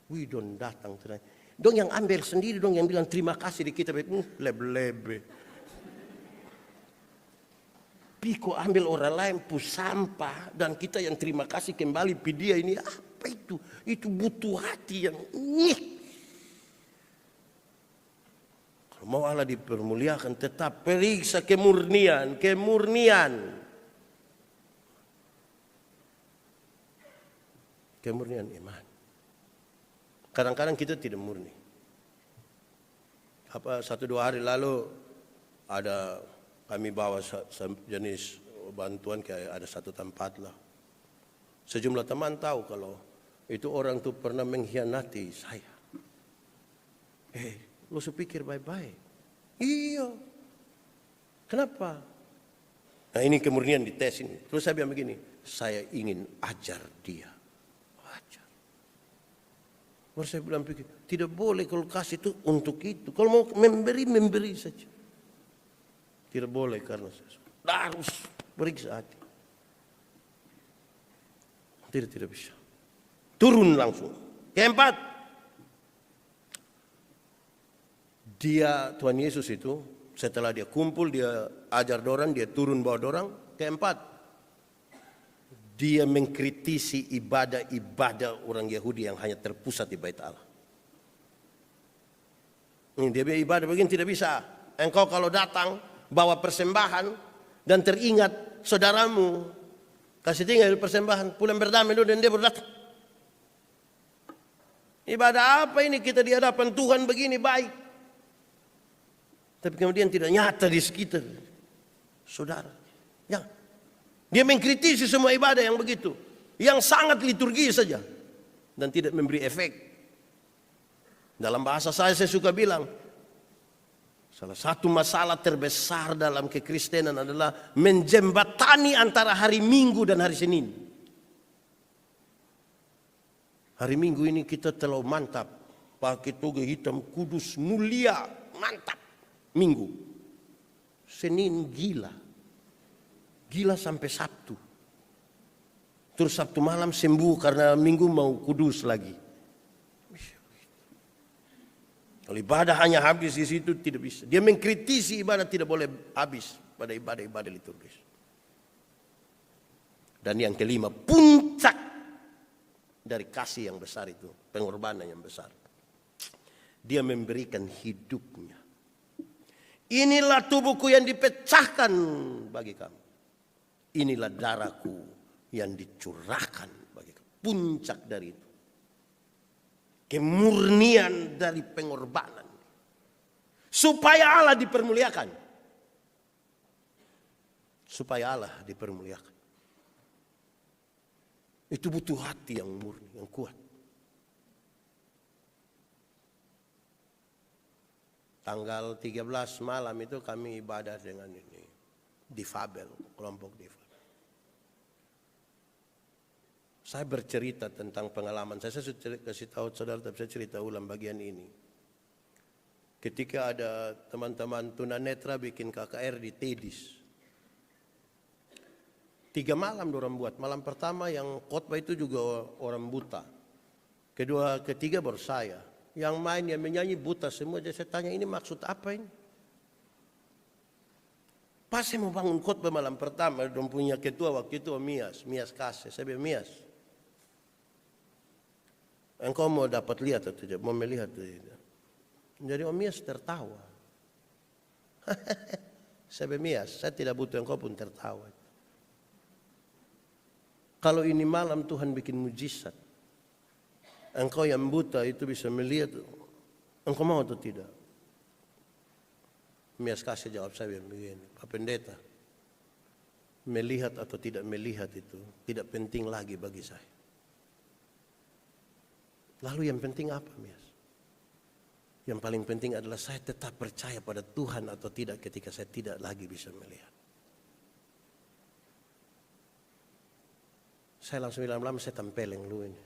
Wih dong datang. Dong yang ambil sendiri, dong yang bilang terima kasih di kita. Lebe-lebe. Piko ambil orang lain pus sampah dan kita yang terima kasih kembali pi dia ini. Apa itu? Itu butuh hati yang kalau mau Allah dipermuliakan tetap periksa kemurnian. Kemurnian iman. Kadang-kadang kita tidak murni. Satu dua hari lalu ada kami bawa jenis bantuan kayak ada satu tempat lah. Sejumlah teman tahu kalau itu orang tuh pernah mengkhianati saya. Lo sepikir baik-baik. Iya. Kenapa? Nah ini kemurnian dites ini. Terus saya bilang begini, saya ingin ajar dia. Ajar. Baru saya bilang pikir, tidak boleh kalau kasih itu untuk itu. Kalau mau memberi saja. Tidak boleh karena saya harus periksa hati. Tidak bisa. Turun langsung. Keempat. Tuhan Yesus itu setelah dia kumpul, dia ajar dorang, dia turun bawa dorang. Keempat, dia mengkritisi ibadah-ibadah orang Yahudi yang hanya terpusat di bait Allah. Ini dia bilang ibadah begini tidak bisa. Engkau kalau datang bawa persembahan dan teringat saudaramu, kasih tinggal persembahan, pulang berdamai dulu dan dia baru datang. Ibadah apa ini kita di hadapan Tuhan begini baik. Tapi kemudian tidak nyata di sekitar saudara. Ya. Dia mengkritisi semua ibadah yang begitu. Yang sangat liturgi saja. Dan tidak memberi efek. Dalam bahasa saya suka bilang. Salah satu masalah terbesar dalam kekristenan adalah menjembatani antara hari Minggu dan hari Senin. Hari Minggu ini kita terlalu mantap. Pakai toga hitam kudus mulia. Mantap. Minggu. Senin gila. Gila sampai Sabtu. Terus Sabtu malam sembuh karena Minggu mau kudus lagi. Kalau ibadah hanya habis di situ tidak bisa. Dia mengkritisi ibadah tidak boleh habis pada ibadah-ibadah liturgis. Dan yang kelima, puncak dari kasih yang besar itu, pengorbanan yang besar. Dia memberikan hidupnya. Inilah tubuhku yang dipecahkan bagi kamu. Inilah darahku yang dicurahkan bagi kamu. Puncak dari itu. Kemurnian dari pengorbanan. Supaya Allah dipermuliakan. Supaya Allah dipermuliakan. Itu butuh hati yang murni, yang kuat. Tanggal 13 malam itu kami ibadah dengan ini. Difabel, kelompok difabel. Saya bercerita tentang pengalaman. Saya sudah kasih tahu saudara, tapi saya cerita ulang bagian ini. Ketika ada teman-teman tunanetra bikin KKR di Tedis. 3 malam dorang buat. Malam pertama yang khotbah itu juga orang buta. Ketiga baru saya. Yang main, yang menyanyi buta semua. Jadi saya tanya ini maksud apa ini? Pas saya mau bangun khotbah malam pertama, dong punya ketua waktu itu Mias Kasih. Saya bilang Mias, engkau mau dapat lihat atau tidak? Mau melihat tidak? Jadi Mias tertawa. Saya bilang Mias, saya tidak butuh engkau pun tertawa. Kalau ini malam Tuhan bikin mujizat. Engkau yang buta itu bisa melihat. Engkau mau atau tidak? Mias Kasih jawab saya begini. Pak Pendeta, melihat atau tidak melihat itu tidak penting lagi bagi saya. Lalu yang penting apa Mias? Yang paling penting adalah saya tetap percaya pada Tuhan atau tidak ketika saya tidak lagi bisa melihat. Saya langsung bilang, saya tempeleng lu ini.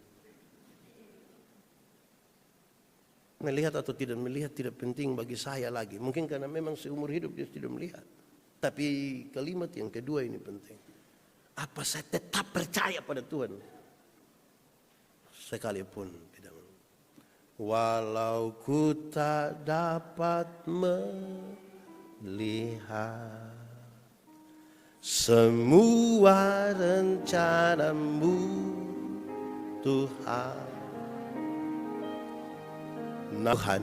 Melihat atau tidak melihat tidak penting bagi saya lagi. Mungkin karena memang seumur hidup dia tidak melihat. Tapi kalimat yang kedua ini penting. Apa saya tetap percaya pada Tuhan? Sekalipun tidak. Walau ku tak dapat melihat semua rencanamu, Tuhan. Tuhan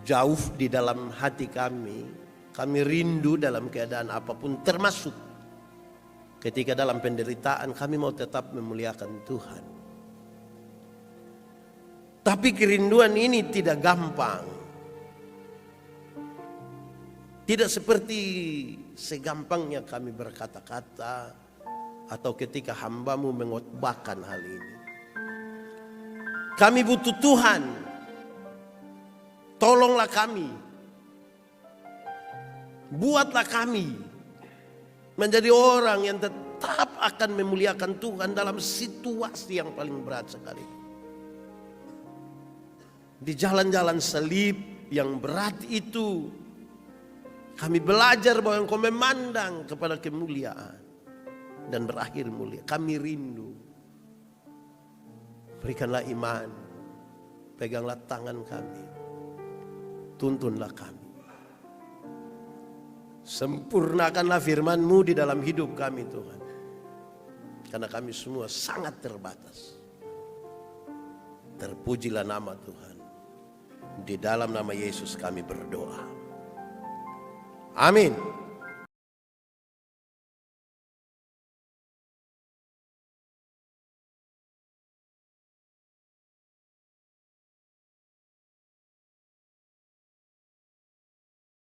jauh di dalam hati kami rindu dalam keadaan apapun, termasuk ketika dalam penderitaan kami mau tetap memuliakan Tuhan. Tapi kerinduan ini tidak gampang, tidak seperti segampangnya kami berkata-kata atau ketika hambamu mengotbahkan hal ini. Kami butuh Tuhan, tolonglah kami, buatlah kami menjadi orang yang tetap akan memuliakan Tuhan dalam situasi yang paling berat sekali. Di jalan-jalan salib yang berat itu, kami belajar bahwa Engkau memandang kepada kemuliaan dan berakhir mulia. Kami rindu. Berikanlah iman, peganglah tangan kami, tuntunlah kami. Sempurnakanlah firman-Mu di dalam hidup kami Tuhan. Karena kami semua sangat terbatas. Terpujilah nama Tuhan. Di dalam nama Yesus kami berdoa. Amin.